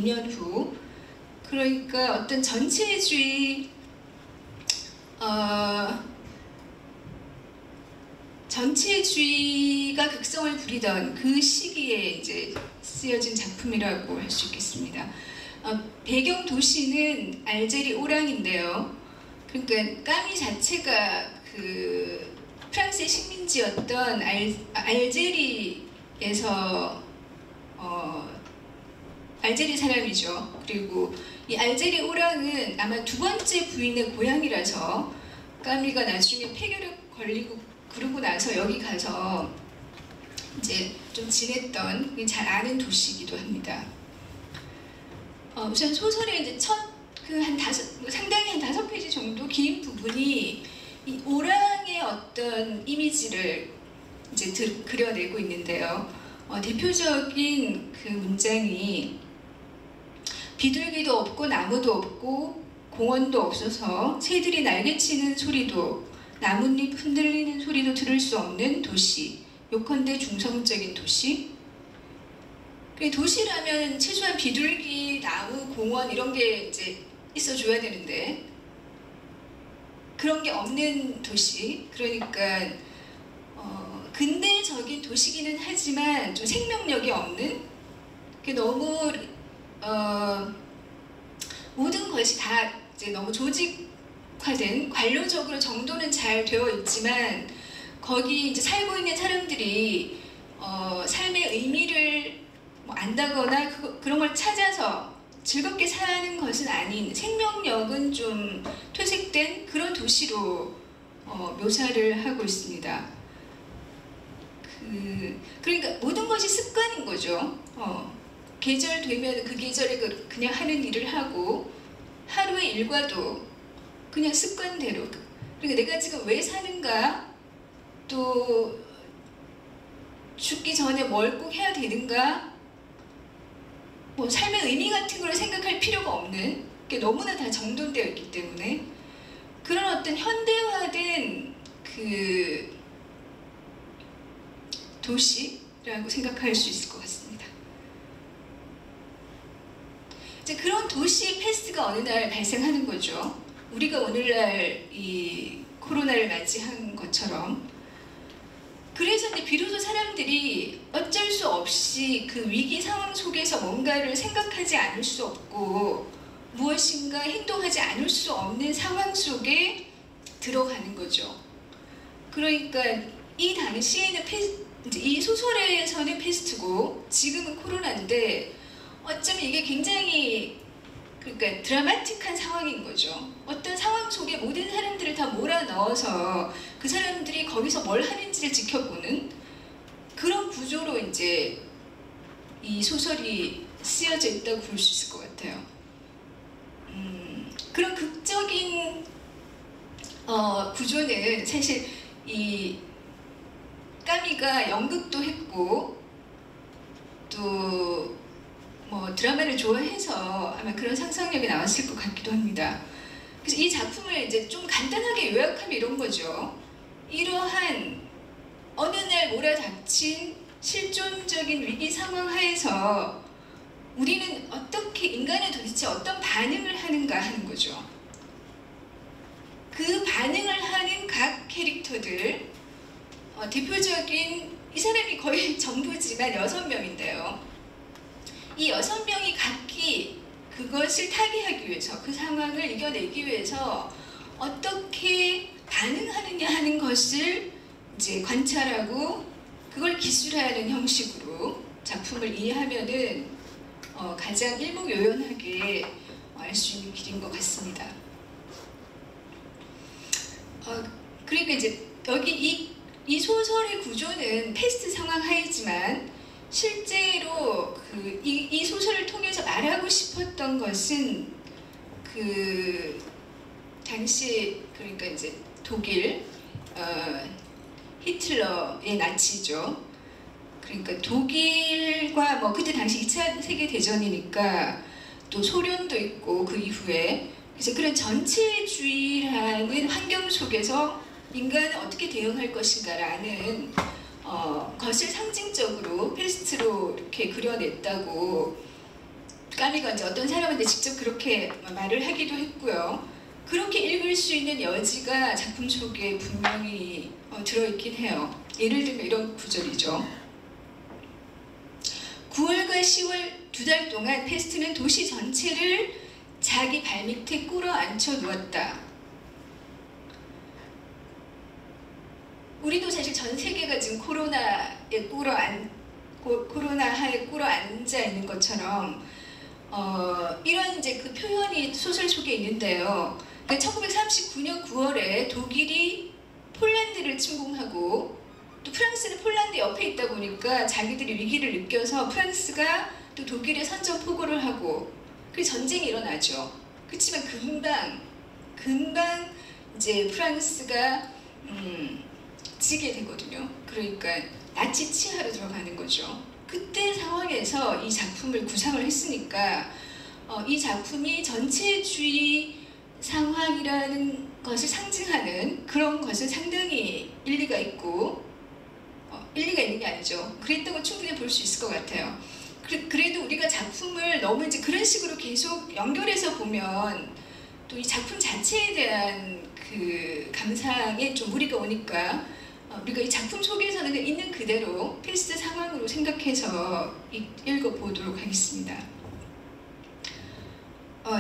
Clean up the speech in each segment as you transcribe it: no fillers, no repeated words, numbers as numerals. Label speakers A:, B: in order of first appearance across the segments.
A: 2년 후. 그러니까 어떤 전체주의 전체주의가 극성을 부리던 그 시기에 이제 쓰여진 작품이라고 할 수 있겠습니다. 배경 도시는 알제리 오랑인데요. 그러니까 까미 자체가 그 프랑스의 식민지였던 알제리에서 알제리 사람이죠. 그리고 이 알제리 오랑은 아마 두 번째 부인의 고향이라서 까미가 나중에 폐결핵 걸리고 그러고 나서 여기 가서 이제 좀 지냈던 잘 아는 도시이기도 합니다. 우선 소설의 이제 상당히 한 5페이지 정도 긴 부분이 이 오랑의 어떤 이미지를 이제 그려내고 있는데요. 대표적인 그 문장이 비둘기도 없고 나무도 없고 공원도 없어서 새들이 날개치는 소리도 나뭇잎 흔들리는 소리도 들을 수 없는 도시. 요컨대 중성적인 도시. 도시라면 최소한 비둘기, 나무, 공원 이런 게 이제 있어줘야 되는데 그런 게 없는 도시. 그러니까 근대적인 도시기는 하지만 좀 생명력이 없는. 너무 모든 것이 다 이제 너무 조직화된 관료적으로 정도는 잘 되어 있지만 거기 이제 살고 있는 사람들이 삶의 의미를 뭐 안다거나 그런 걸 찾아서 즐겁게 사는 것은 아닌 생명력은 좀 퇴색된 그런 도시로 묘사를 하고 있습니다. 그러니까 모든 것이 습관인 거죠. 계절 되면 그 계절에 그냥 하는 일을 하고 하루의 일과도 그냥 습관대로. 그러니까 내가 지금 왜 사는가, 또 죽기 전에 뭘 꼭 해야 되는가, 뭐 삶의 의미 같은 걸 생각할 필요가 없는 게 너무나 다 정돈되어 있기 때문에 그런 어떤 현대화된 그 도시라고 생각할 수 있을 것 같습니다. 이제 그런 도시 패스트가 어느 날 발생하는 거죠. 우리가 오늘날 이 코로나를 맞이한 것처럼. 그래서 이제 비로소 사람들이 어쩔 수 없이 그 위기 상황 속에서 뭔가를 생각하지 않을 수 없고 무엇인가 행동하지 않을 수 없는 상황 속에 들어가는 거죠. 그러니까 이 당시에는 이제 이 소설에서는 패스트고 지금은 코로나인데 어쩌면 이게 굉장히 그러니까 드라마틱한 상황인 거죠. 어떤 상황 속에 모든 사람들을 다 몰아넣어서 그 사람들이 거기서 뭘 하는지를 지켜보는 그런 구조로 이제 이 소설이 쓰여져 있다고 볼 수 있을 것 같아요. 그런 극적인 구조는 사실 이 까미가 연극도 했고 또 뭐 드라마를 좋아해서 아마 그런 상상력이 나왔을 것 같기도 합니다. 그래서 이 작품을 이제 좀 간단하게 요약하면 이런 거죠. 이러한 어느 날 몰아닥친 실존적인 위기 상황 하에서 우리는 어떻게, 인간은 도대체 어떤 반응을 하는가 하는 거죠. 그 반응을 하는 각 캐릭터들, 대표적인 이 사람이 거의 전부지만 6명인데요. 이 6명이 각기 그것을 타개하기 위해서, 그 상황을 이겨내기 위해서 어떻게 반응하느냐 하는 것을 이제 관찰하고 그걸 기술하는 형식으로 작품을 이해하면은 가장 일목요연하게 알 수 있는 길인 것 같습니다. 그러니까 이제 여기 이 소설의 구조는 패스트 상황 하이지만 실제로 이 소설을 통해서 말하고 싶었던 것은 그 당시 그러니까 이제 독일 히틀러의 나치죠. 그러니까 독일과 뭐 그때 당시 2차 세계 대전이니까 또 소련도 있고 그 이후에 그래서 그런 전체주의라는 환경 속에서 인간은 어떻게 대응할 것인가라는 것을 상징적으로 패스트로 이렇게 그려냈다고 까미가 이제 어떤 사람한테 직접 그렇게 말을 하기도 했고요. 그렇게 읽을 수 있는 여지가 작품 속에 분명히 들어있긴 해요. 예를 들면 이런 구절이죠. 9월과 10월 2달 동안 패스트는 도시 전체를 자기 발밑에 꿇어 앉혀 누웠다. 우리도 사실 전 세계가 지금 코로나에 꿇어 앉아 있는 것처럼 이런 이제 그 표현이 소설 속에 있는데요. 1939년 9월에 독일이 폴란드를 침공하고 또 프랑스는 폴란드 옆에 있다 보니까 자기들이 위기를 느껴서 프랑스가 또 독일에 선전포고를 하고 그 전쟁이 일어나죠. 그렇지만 금방 이제 프랑스가 지게 되거든요. 그러니까 나치 치하로 들어가는 거죠. 그때 상황에서 이 작품을 구상을 했으니까 이 작품이 전체주의 상황이라는 것을 상징하는 그런 것은 상당히 일리가 있고 일리가 있는 게 아니죠. 그랬던 걸 충분히 볼 수 있을 것 같아요. 그래도 우리가 작품을 너무 이제 그런 식으로 계속 연결해서 보면 또 이 작품 자체에 대한 그 감상에 좀 무리가 오니까 우리가 이 작품 속에서는 있는 그대로 패스트 상황으로 생각해서 읽어보도록 하겠습니다.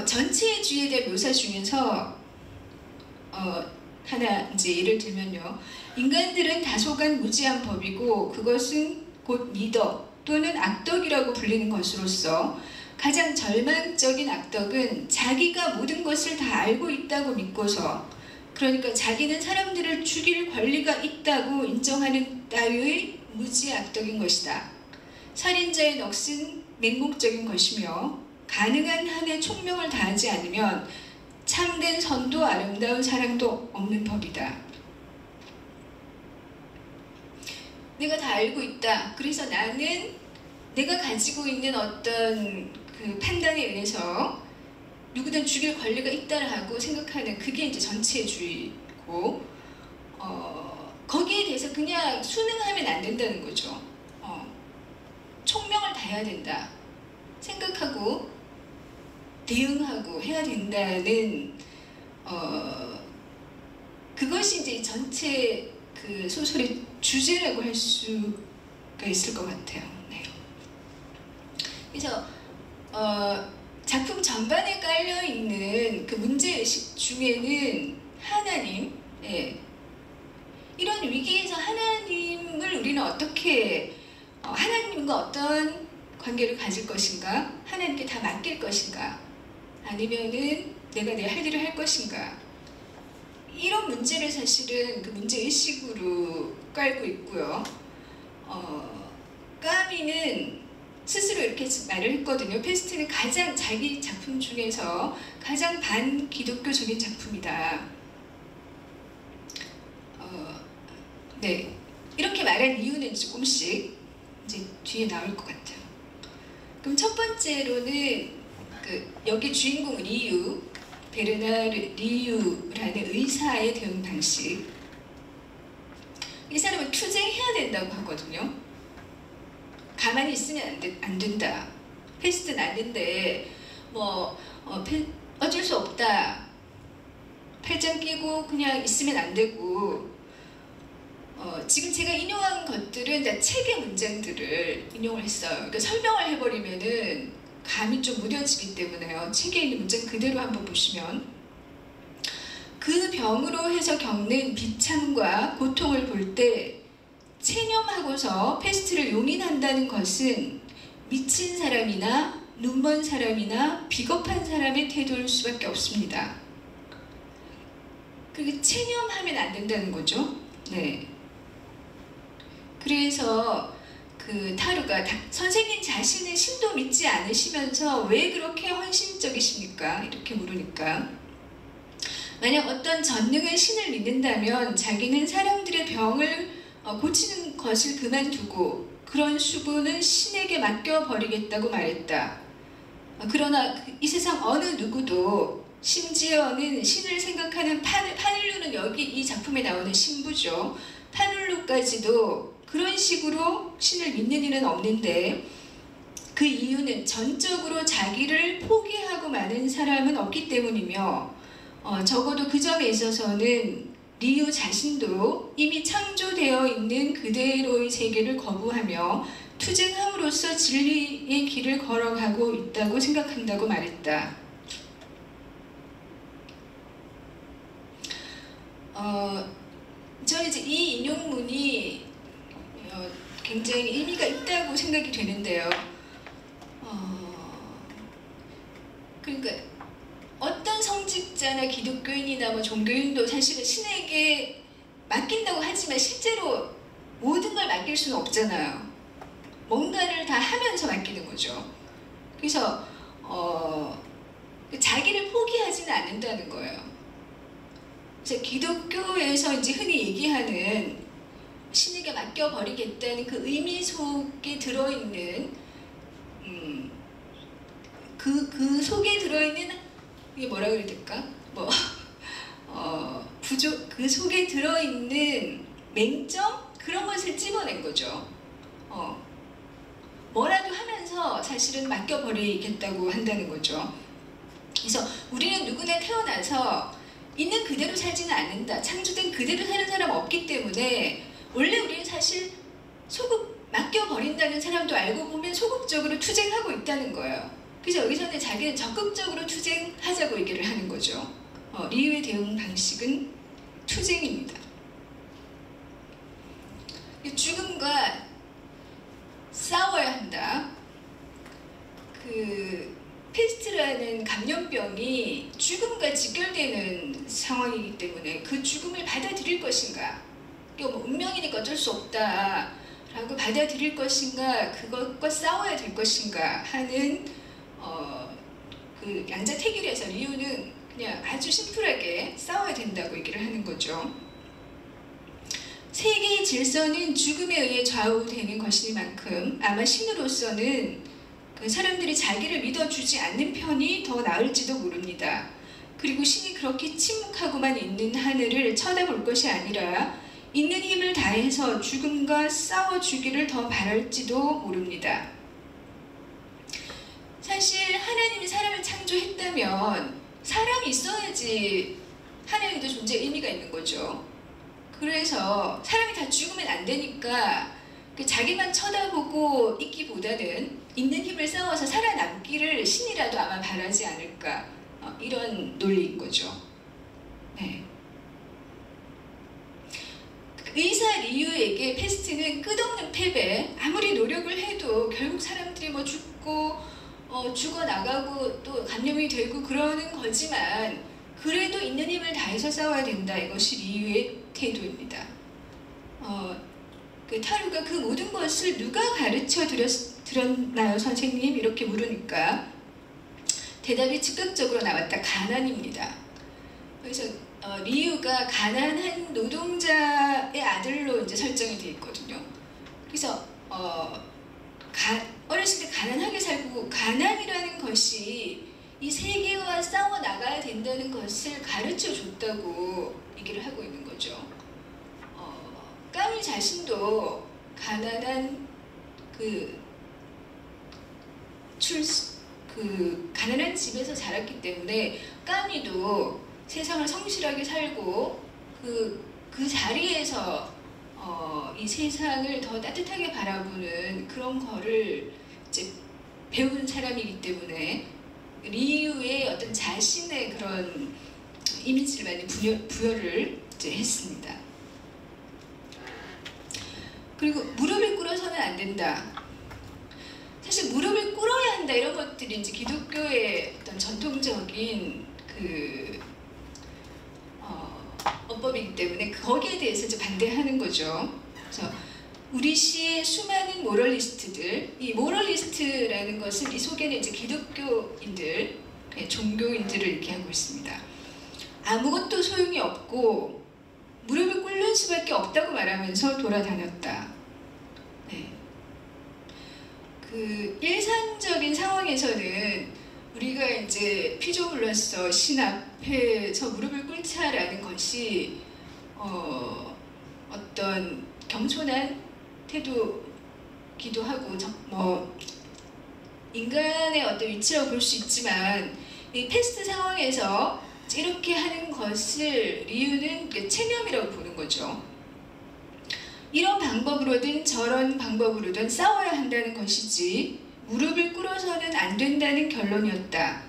A: 전체주의에 대한 묘사 중에서 하나 이제 예를 들면요. 인간들은 다소간 무지한 법이고 그것은 곧 미덕 또는 악덕이라고 불리는 것으로서 가장 절망적인 악덕은 자기가 모든 것을 다 알고 있다고 믿고서 그러니까 자기는 사람들을 죽일 권리가 있다고 인정하는 따위의 무지 악덕인 것이다. 살인자의 넋은 맹목적인 것이며 가능한 한의 총명을 다하지 않으면 참된 선도 아름다운 사랑도 없는 법이다. 내가 다 알고 있다. 그래서 나는 내가 가지고 있는 어떤 그 판단에 의해서 누구든 죽일 권리가 있다라고 생각하는 그게 이제 전체주의고 거기에 대해서 그냥 순응하면 안 된다는 거죠. 총명을 다해야 된다 생각하고 대응하고 해야 된다는 그것이 이제 전체 그 소설의 주제라고 할 수가 있을 것 같아요. 네. 그래서 작품 전반에 깔려 있는 그 문제의식 중에는 하나님, 이런 위기에서 하나님을 우리는 어떻게 하나님과 어떤 관계를 가질 것인가, 하나님께 다 맡길 것인가, 아니면은 내가 내 할 일을 할 것인가, 이런 문제를 사실은 그 문제의식으로 깔고 있고요. 까미는 스스로 이렇게 말을 했거든요. 패스트는 가장 자기 작품 중에서 가장 반기독교적인 작품이다. 네, 이렇게 말한 이유는 조금씩 이제 뒤에 나올 것 같아요. 그럼 첫 번째로는 여기 주인공 리유, 베르나르 리유라는 의사의 대응 방식. 이 사람은 투쟁해야 된다고 하거든요. 가만히 있으면 안 된다. 패스트 났는데 어쩔 수 없다. 팔짱 끼고 그냥 있으면 안 되고 지금 제가 인용한 것들은 다 책의 문장들을 인용을 했어요. 그러니까 설명을 해버리면은 감이 좀 무뎌지기 때문에요. 책에 있는 문장 그대로 한번 보시면 그 병으로 해서 겪는 비참과 고통을 볼 때 체념하고서 패스트를 용인한다는 것은 미친 사람이나 눈먼 사람이나 비겁한 사람의 태도일 수밖에 없습니다. 그게 체념하면 안 된다는 거죠. 네. 그래서 그 타루가 선생님 자신은 신도 믿지 않으시면서 왜 그렇게 헌신적이십니까? 이렇게 물으니까 만약 어떤 전능한 신을 믿는다면 자기는 사람들의 병을 고치는 것을 그만두고 그런 수고는 신에게 맡겨버리겠다고 말했다. 그러나 이 세상 어느 누구도 심지어는 신을 생각하는 파눌루는 여기 이 작품에 나오는 신부죠. 파눌루까지도 그런 식으로 신을 믿는 일은 없는데 그 이유는 전적으로 자기를 포기하고 마는 사람은 없기 때문이며 적어도 그 점에 있어서는 리우 자신도 이미 창조되어 있는 그대로의 세계를 거부하며 투쟁함으로써 진리의 길을 걸어가고 있다고 생각한다고 말했다. 저는 이제 이 인용문이 굉장히 의미가 있다고 생각이 되는데요. 그러니까 어떤 성직자나 기독교인이나 뭐 종교인도 사실은 신에게 맡긴다고 하지만 실제로 모든 걸 맡길 수는 없잖아요. 뭔가를 다 하면서 맡기는 거죠. 그래서 자기를 포기하지는 않는다는 거예요. 그래서 기독교에서 이제 흔히 얘기하는 신에게 맡겨버리겠다는 그 의미 속에 들어있는 그 속에 들어있는 이게 뭐라 그래야 될까? 그 속에 들어있는 맹점 그런 것을 찝어낸 거죠. 뭐라도 하면서 사실은 맡겨버리겠다고 한다는 거죠. 그래서 우리는 누구나 태어나서 있는 그대로 살지는 않는다. 창조된 그대로 사는 사람 없기 때문에 원래 우리는 사실 맡겨버린다는 사람도 알고 보면 소극적으로 투쟁하고 있다는 거예요. 그래서 여기서는 자기는 적극적으로 투쟁하자고 얘기를 하는 거죠. 리우의 대응 방식은 투쟁입니다. 죽음과 싸워야 한다. 그 패스트라는 감염병이 죽음과 직결되는 상황이기 때문에 그 죽음을 받아들일 것인가, 뭐 운명이니까 어쩔 수 없다라고 받아들일 것인가, 그것과 싸워야 될 것인가 하는 그 양자택일에서 리우는 그냥 아주 심플하게 싸워야 된다고 얘기를 하는 거죠. 세계의 질서는 죽음에 의해 좌우되는 것이니만큼 아마 신으로서는 그 사람들이 자기를 믿어주지 않는 편이 더 나을지도 모릅니다. 그리고 신이 그렇게 침묵하고만 있는 하늘을 쳐다볼 것이 아니라 있는 힘을 다해서 죽음과 싸워주기를 더 바랄지도 모릅니다. 사실 하나님이 사람을 창조했다면 사람이 있어야지 하나님도 존재의 의미가 있는 거죠. 그래서 사람이 다 죽으면 안 되니까 자기만 쳐다보고 있기보다는 있는 힘을 쌓아서 살아남기를 신이라도 아마 바라지 않을까, 이런 논리인 거죠. 네. 의사 리우에게 패스트는 끝없는 패배, 아무리 노력을 해도 결국 사람들이 뭐 죽고 죽어나가고 또 감염이 되고 그러는 거지만 그래도 있는 힘을 다해서 싸워야 된다. 이것이 리우의 태도입니다. 그 타루가 그 모든 것을 누가 가르쳐 드렸나요, 선생님? 이렇게 물으니까 대답이 즉각적으로 나왔다. 가난입니다. 그래서 리우가 가난한 노동자의 아들로 이제 설정이 되어 있거든요. 그래서 어렸을 때 가난하게 살고 가난이라는 것이 이 세계와 싸워 나가야 된다는 것을 가르쳐 줬다고 얘기를 하고 있는 거죠. 까미 자신도 가난한 가난한 집에서 자랐기 때문에 까미도 세상을 성실하게 살고 그 자리에서 이 세상을 더 따뜻하게 바라보는 그런 거를 이제 배운 사람이기 때문에 리우의 어떤 자신의 그런 이미지를 많이 부여를 이제 했습니다. 그리고 무릎을 꿇어서는 안 된다. 사실 무릎을 꿇어야 한다 이런 것들이 이제 기독교의 어떤 전통적인 어법이기 때문에 거기에 대해서 이제 반대하는 거죠. 그래서 우리 시의 수많은 모럴리스트들, 이 모럴리스트라는 것은 이 속에는 이제 기독교인들, 종교인들을 얘기하고 있습니다. 아무것도 소용이 없고 무릎을 꿇는 수밖에 없다고 말하면서 돌아다녔다. 네. 그 일상적인 상황에서는 우리가 이제 피조물로서 신 앞에서 무릎을 꿇자라는 것이 어떤 겸손한 태도기도 하고 인간의 어떤 위치라고 볼 수 있지만 이 패스트 상황에서 이렇게 하는 것을 리우는 체념이라고 보는 거죠. 이런 방법으로든 저런 방법으로든 싸워야 한다는 것이지 무릎을 꿇어서는 안 된다는 결론이었다.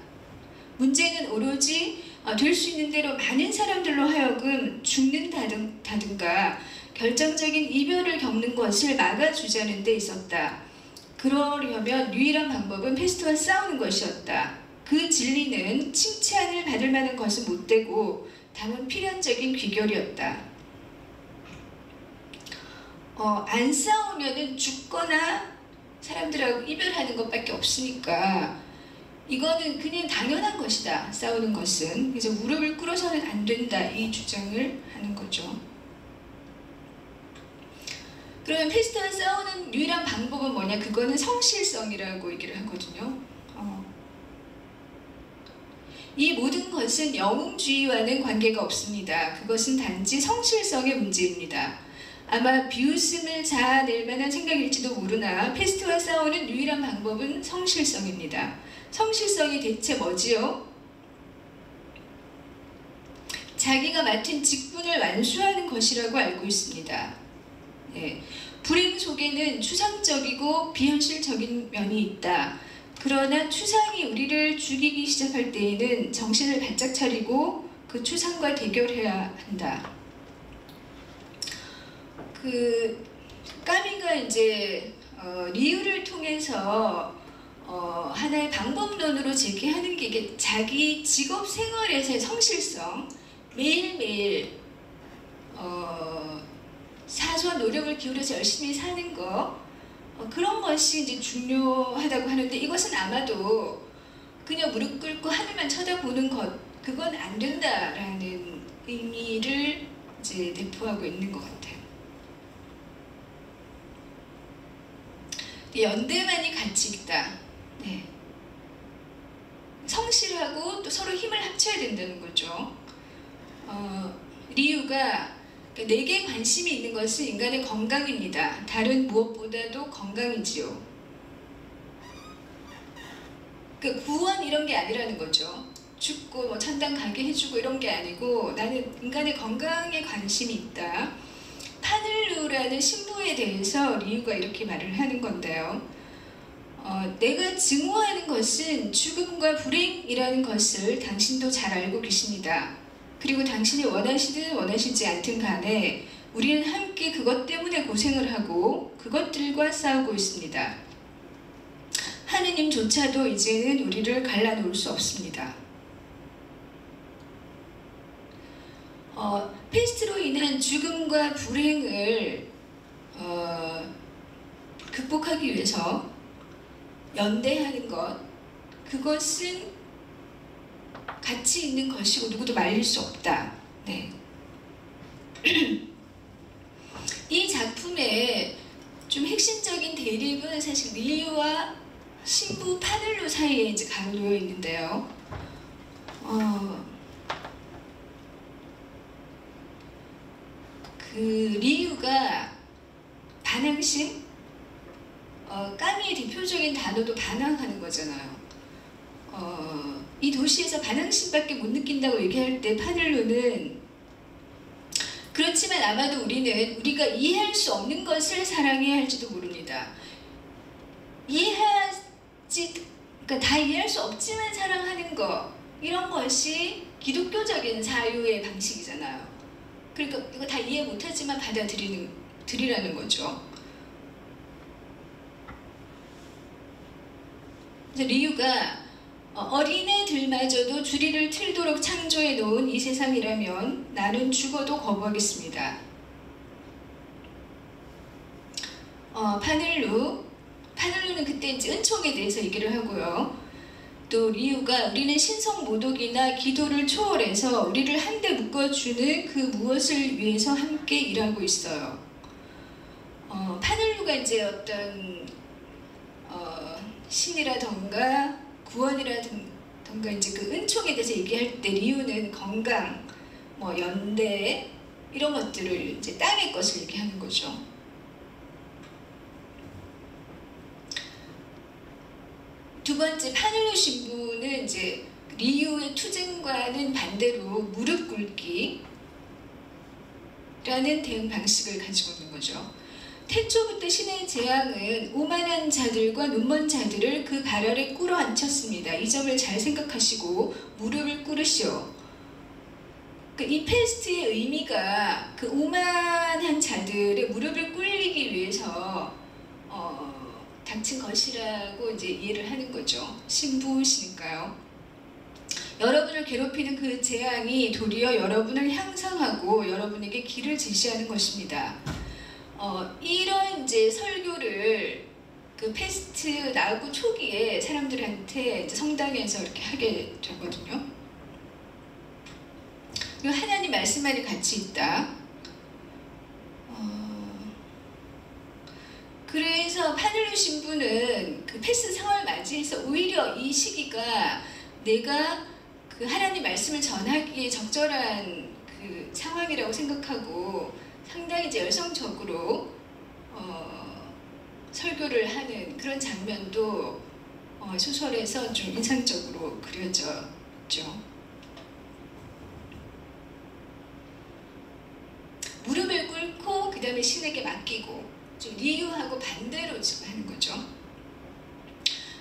A: 문제는 오로지 될 수 있는 대로 많은 사람들로 하여금 죽는다든가 결정적인 이별을 겪는 것을 막아주자는 데 있었다. 그러려면 유일한 방법은 패스트와 싸우는 것이었다. 그 진리는 칭찬을 받을 만한 것은 못되고 다만 필연적인 귀결이었다. 안 싸우면은 죽거나 사람들하고 이별하는 것밖에 없으니까 이거는 그냥 당연한 것이다. 싸우는 것은. 그래서 무릎을 꿇어서는 안 된다. 이 주장을 하는 거죠. 그러면 패스트와 싸우는 유일한 방법은 뭐냐? 그거는 성실성이라고 얘기를 하거든요. 이 모든 것은 영웅주의와는 관계가 없습니다. 그것은 단지 성실성의 문제입니다. 아마 비웃음을 자아낼 만한 생각일지도 모르나 패스트와 싸우는 유일한 방법은 성실성입니다. 성실성이 대체 뭐지요? 자기가 맡은 직분을 완수하는 것이라고 알고 있습니다. 네. 불행 속에는 추상적이고 비현실적인 면이 있다. 그러나 추상이 우리를 죽이기 시작할 때에는 정신을 바짝 차리고 그 추상과 대결해야 한다. 까미가 이제 리우를 통해서 하나의 방법론으로 제기하는 게 이게 자기 직업 생활에서의 성실성, 매일매일 사소한 노력을 기울여서 열심히 사는 거, 그런 것이 이제 중요하다고 하는데 이것은 아마도 그냥 무릎 꿇고 하늘만 쳐다보는 것, 그건 안 된다라는 의미를 이제 내포하고 있는 것 같아요. 연대만이 가치 있다. 네. 성실하고 또 서로 힘을 합쳐야 된다는 거죠. 리우가 내게 관심이 있는 것은 인간의 건강입니다. 다른 무엇보다도 건강이지요. 구원 이런 게 아니라는 거죠. 죽고 뭐 천당 가게 해주고 이런 게 아니고 나는 인간의 건강에 관심이 있다. 파늘루라는 신부에 대해서 리우가 이렇게 말을 하는 건데요. 내가 증오하는 것은 죽음과 불행이라는 것을 당신도 잘 알고 계십니다. 그리고 당신이 원하시든 원하시지 않든 간에 우리는 함께 그것 때문에 고생을 하고 그것들과 싸우고 있습니다. 하느님조차도 이제는 우리를 갈라놓을 수 없습니다. 패스트로 인한 죽음과 불행을 극복하기 위해서 연대하는 것, 그것은 가치 있는 것이고 누구도 말릴 수 없다. 네. 이 작품의 좀 핵심적인 대립은 사실 리우와 신부 파늘루 사이에 이제 가로놓여 있는데요. 리우가 반항심, 까미의 대표적인 단어도 반항하는 거잖아요. 이 도시에서 반항심밖에 못 느낀다고 얘기할 때 파늘루는 그렇지만 아마도 우리는 우리가 이해할 수 없는 것을 사랑해야 할지도 모릅니다. 그러니까 다 이해할 수 없지만 사랑하는 거, 이런 것이 기독교적인 사유의 방식이잖아요. 그러니까 이거 다 이해 못하지만 받아들이라는 거죠. 그래서 리우가 어린애들마저도 주리를 틀도록 창조해 놓은 이 세상이라면 나는 죽어도 거부하겠습니다. 파늘루는 그때 이제 은총에 대해서 얘기를 하고요. 또 리우가 우리는 신성 모독이나 기도를 초월해서 우리를 한데 묶어주는 그 무엇을 위해서 함께 일하고 있어요. 파늘루가 이제 어떤 신이라던가 구원이라던가 이제 그 은총에 대해서 얘기할 때 리우는 건강, 뭐 연대 이런 것들을 이제 땅의 것을 얘기하는 거죠. 두 번째 파늘루 신부는 이제 리유의 투쟁과는 반대로 무릎 꿇기라는 대응 방식을 가지고 있는 거죠. 태초부터 신의 재앙은 오만한 자들과 눈먼 자들을 그 발 아래 꿇어 앉혔습니다. 이 점을 잘 생각하시고 무릎을 꿇으시오. 이 페스트의 의미가 그 오만한 자들의 무릎을 꿇리기 위해서 닥친 것이라고 이제 이해를 하는 거죠. 신부시니까요. 여러분을 괴롭히는 그 재앙이 도리어 여러분을 향상하고 여러분에게 길을 제시하는 것입니다. 이런 이제 설교를 그 페스트 나고 초기에 사람들한테 이제 성당에서 이렇게 하게 되거든요. 그리고 하나님 말씀 안에 같이 있다. 그래서 파늘루 신부는 그 페스트 상황을 맞이해서 오히려 이 시기가 내가 그 하나님 말씀을 전하기에 적절한 그 상황이라고 생각하고 상당히 이제 열성적으로 설교를 하는 그런 장면도 소설에서 좀 인상적으로 그려졌죠. 무릎을 꿇고 그 다음에 신에게 맡기고 좀 리유하고 반대로 지금 하는 거죠.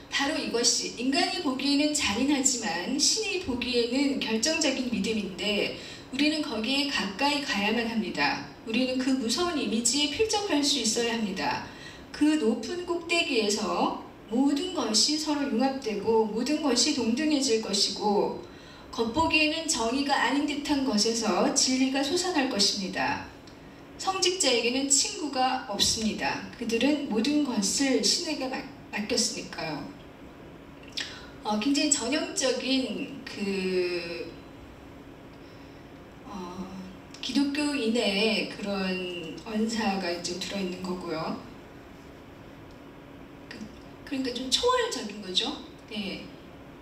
A: 바로 이것이 인간이 보기에는 잔인하지만 신이 보기에는 결정적인 믿음인데 우리는 거기에 가까이 가야만 합니다. 우리는 그 무서운 이미지에 필적할 수 있어야 합니다. 그 높은 꼭대기에서 모든 것이 서로 융합되고 모든 것이 동등해질 것이고 겉보기에는 정의가 아닌 듯한 것에서 진리가 솟아날 것입니다. 성직자에게는 친구가 없습니다. 그들은 모든 것을 신에게 맡겼으니까요. 굉장히 전형적인 기독교인의 그런 언사가 이제 들어있는 거고요. 그러니까 좀 초월적인 거죠. 네.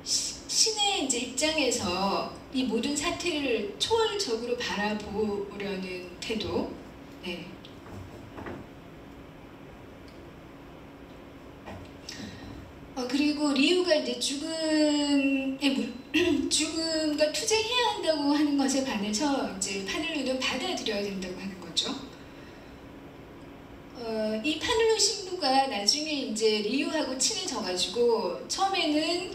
A: 신의 이제 입장에서 이 모든 사태를 초월적으로 바라보려는 태도. 네. 그리고 리유가 이제 죽음과 투쟁해야 한다고 하는 것에 반해서 이제 파늘루는 받아들여야 된다고 하는 거죠. 이 파늘루 신부가 나중에 이제 리유하고 친해져가지고 처음에는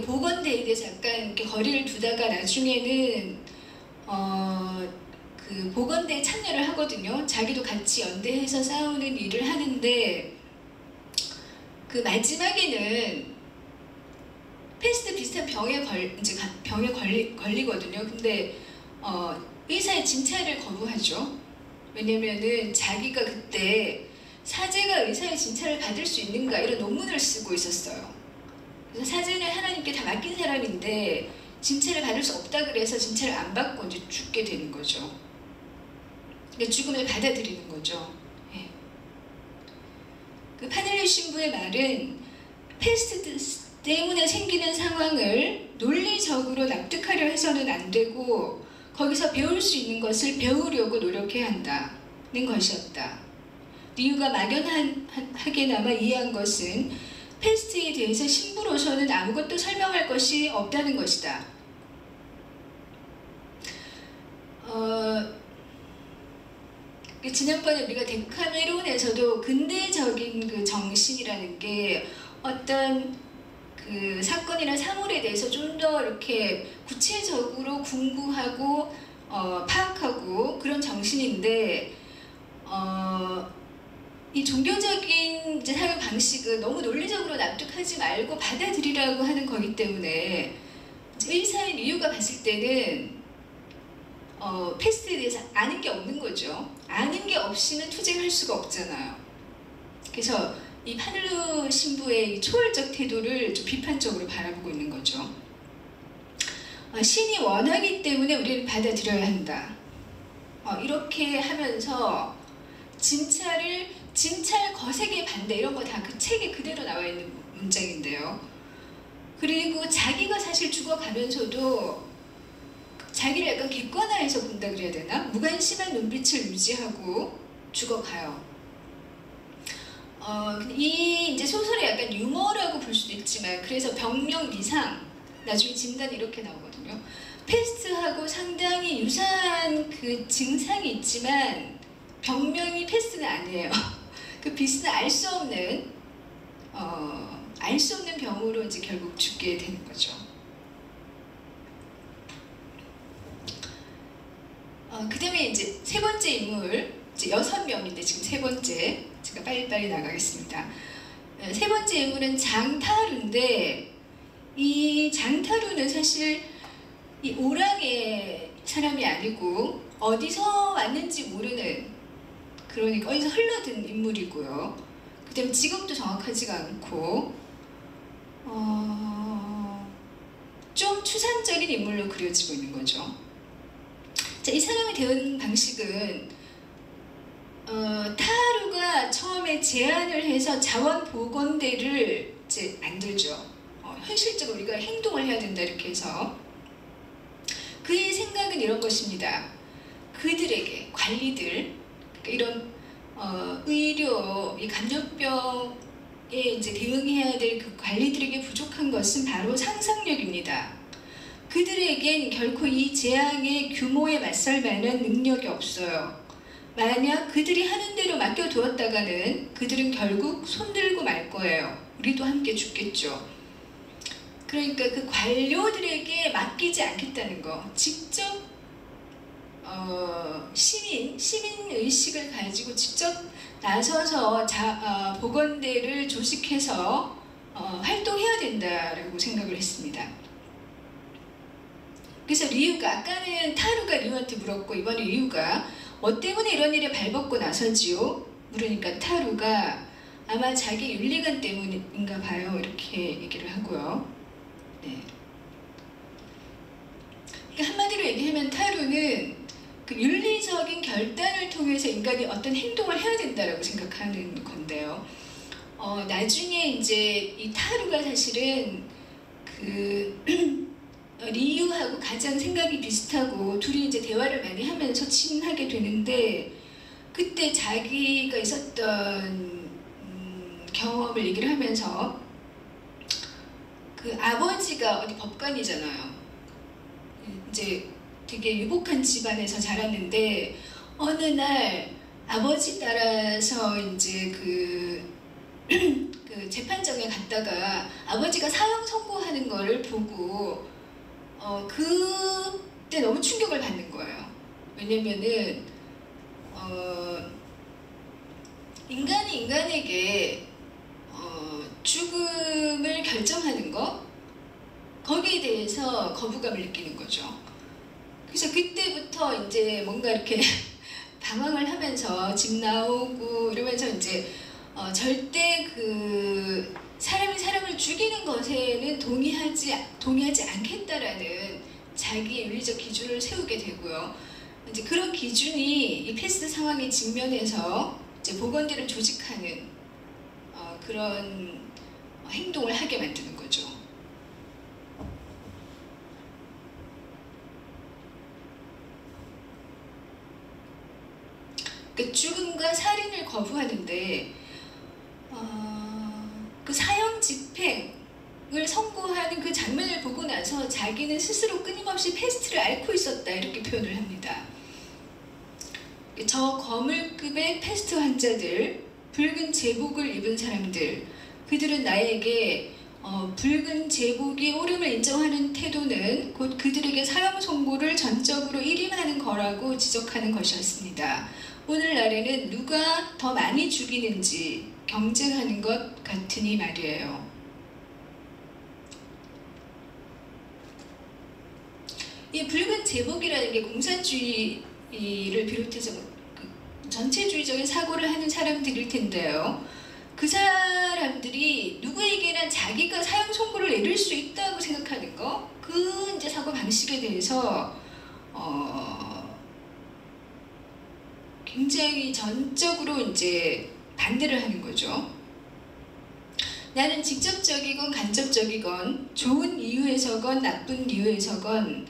A: 보건대에 대해서 약간 이렇게 거리를 두다가 나중에는 그 보건대에 참여를 하거든요. 자기도 같이 연대해서 싸우는 일을 하는데 그 마지막에는 패스트 비슷한 병에 걸리거든요. 근데 의사의 진찰을 거부하죠. 왜냐면은 자기가 그때 사제가 의사의 진찰을 받을 수 있는가 이런 논문을 쓰고 있었어요. 그래서 사제는 하나님께 다 맡긴 사람인데 진찰을 받을 수 없다 그래서 진찰을 안 받고 이제 죽게 되는 거죠. 그러니까 죽음을 받아들이는 거죠. 예. 그 파늘루 신부의 말은 페스트 때문에 생기는 상황을 논리적으로 납득하려 해서는 안 되고 거기서 배울 수 있는 것을 배우려고 노력해야 한다는 것이었다. 리유가 막연하게나마 이해한 것은 페스트에 대해서 신부로서는 아무것도 설명할 것이 없다는 것이다. 지난번에 우리가 데카메론에서도 근대적인 그 정신이라는 게 어떤 그 사건이나 사물에 대해서 좀 더 이렇게 구체적으로 궁구하고 파악하고 그런 정신인데 이 종교적인 이제 사유 방식은 너무 논리적으로 납득하지 말고 받아들이라고 하는 거기 때문에 의사의 리유가 봤을 때는 패스트에 대해서 아는 게 없는 거죠. 아는 게 없이는 투쟁할 수가 없잖아요. 그래서 이 파늘루 신부의 초월적 태도를 좀 비판적으로 바라보고 있는 거죠. 신이 원하기 때문에 우리는 받아들여야 한다. 이렇게 하면서 진찰 거세게 반대 이런 거 다 그 책에 그대로 나와 있는 문장인데요. 그리고 자기가 사실 죽어가면서도 자기를 약간 객관화해서 본다 그래야 되나? 무관심한 눈빛을 유지하고 죽어가요. 이 이제 소설의 약간 유머라고 볼 수도 있지만, 그래서 병명 이상 나중에 진단이 이렇게 나오거든요. 패스트하고 상당히 유사한 그 증상이 있지만 병명이 패스트는 아니에요. 그 비슷한 알 수 없는 병으로 이제 결국 죽게 되는 거죠. 그다음에 이제 세 번째 인물, 이제 6명인데 지금 세 번째, 제가 빨리빨리 나가겠습니다. 세 번째 인물은 장타루인데, 이 장타루는 사실 이 오랑의 사람이 아니고 어디서 왔는지 모르는, 그러니까 어디서 흘러든 인물이고요. 그다음에 직업도 정확하지가 않고 좀 추상적인 인물로 그려지고 있는 거죠. 자, 이 사람의 대응 방식은 타하루가 처음에 제안을 해서 자원보건대를 이제 만들죠. 현실적으로 우리가 행동을 해야 된다 이렇게 해서. 그의 생각은 이런 것입니다. 그들에게, 관리들, 이런 의료, 이 감염병에 이제 대응해야 될 그 관리들에게 부족한 것은 바로 상상력입니다. 그들에겐 결코 이 재앙의 규모에 맞설 만한 능력이 없어요. 만약 그들이 하는 대로 맡겨두었다가는 그들은 결국 손들고 말 거예요. 우리도 함께 죽겠죠. 그러니까 그 관료들에게 맡기지 않겠다는 거, 직접 시민의식을 가지고 직접 나서서 보건대를 조직해서 활동해야 된다라고 생각을 했습니다. 그래서 리우가, 아까는 타루가 리우한테 물었고 이번에 리우가 뭐 때문에 이런 일에 발벗고 나서지요? 물으니까 타루가 아마 자기 윤리관 때문인가 봐요, 이렇게 얘기를 하고요. 네. 그러니까 한마디로 얘기하면 타루는 그 윤리적인 결단을 통해서 인간이 어떤 행동을 해야 된다라고 생각하는 건데요. 나중에 이제 이 타루가 사실은 그 리유하고 가장 생각이 비슷하고 둘이 이제 대화를 많이 하면서 친하게 되는데, 그때 자기가 있었던 경험을 얘기를 하면서, 그 아버지가 어디 법관이잖아요. 이제 되게 유복한 집안에서 자랐는데 어느 날 아버지 따라서 이제 그 재판정에 갔다가 아버지가 사형 선고하는 거를 보고 그때 너무 충격을 받는 거예요. 왜냐면은 인간이 인간에게 죽음을 결정하는 거, 거기에 대해서 거부감을 느끼는 거죠. 그래서 그때부터 이제 뭔가 이렇게 방황을 하면서 집 나오고 이러면서 이제 절대 그 사람이 사람을 죽이는 것에는 동의하지 않겠다라는 자기의 윤리적 기준을 세우게 되고요. 이제 그런 기준이 이 패스트 상황에 직면해서 이제 보건대를 조직하는 그런 행동을 하게 만드는 거죠. 그 죽음과 살인을 거부하는데 그 사형 집행을 선고하는 그 장면을 보고 나서 자기는 스스로 끊임없이 패스트를 앓고 있었다 이렇게 표현을 합니다. 저 거물급의 패스트 환자들, 붉은 제복을 입은 사람들, 그들은 나에게 붉은 제복이 옳음을 인정하는 태도는 곧 그들에게 사형 선고를 전적으로 일임하는 거라고 지적하는 것이었습니다. 오늘날에는 누가 더 많이 죽이는지 경쟁하는 것 같으니 말이에요. 이 붉은 제복이라는 게 공산주의를 비롯해서 전체주의적인 사고를 하는 사람들일 텐데요. 그 사람들이 누구에게나 자기가 사형 선고를 내릴 수 있다고 생각하는 거, 그 이제 사고 방식에 대해서 굉장히 전적으로 이제 반대를 하는 거죠. 나는 직접적이건 간접적이건 좋은 이유에서건 나쁜 이유에서건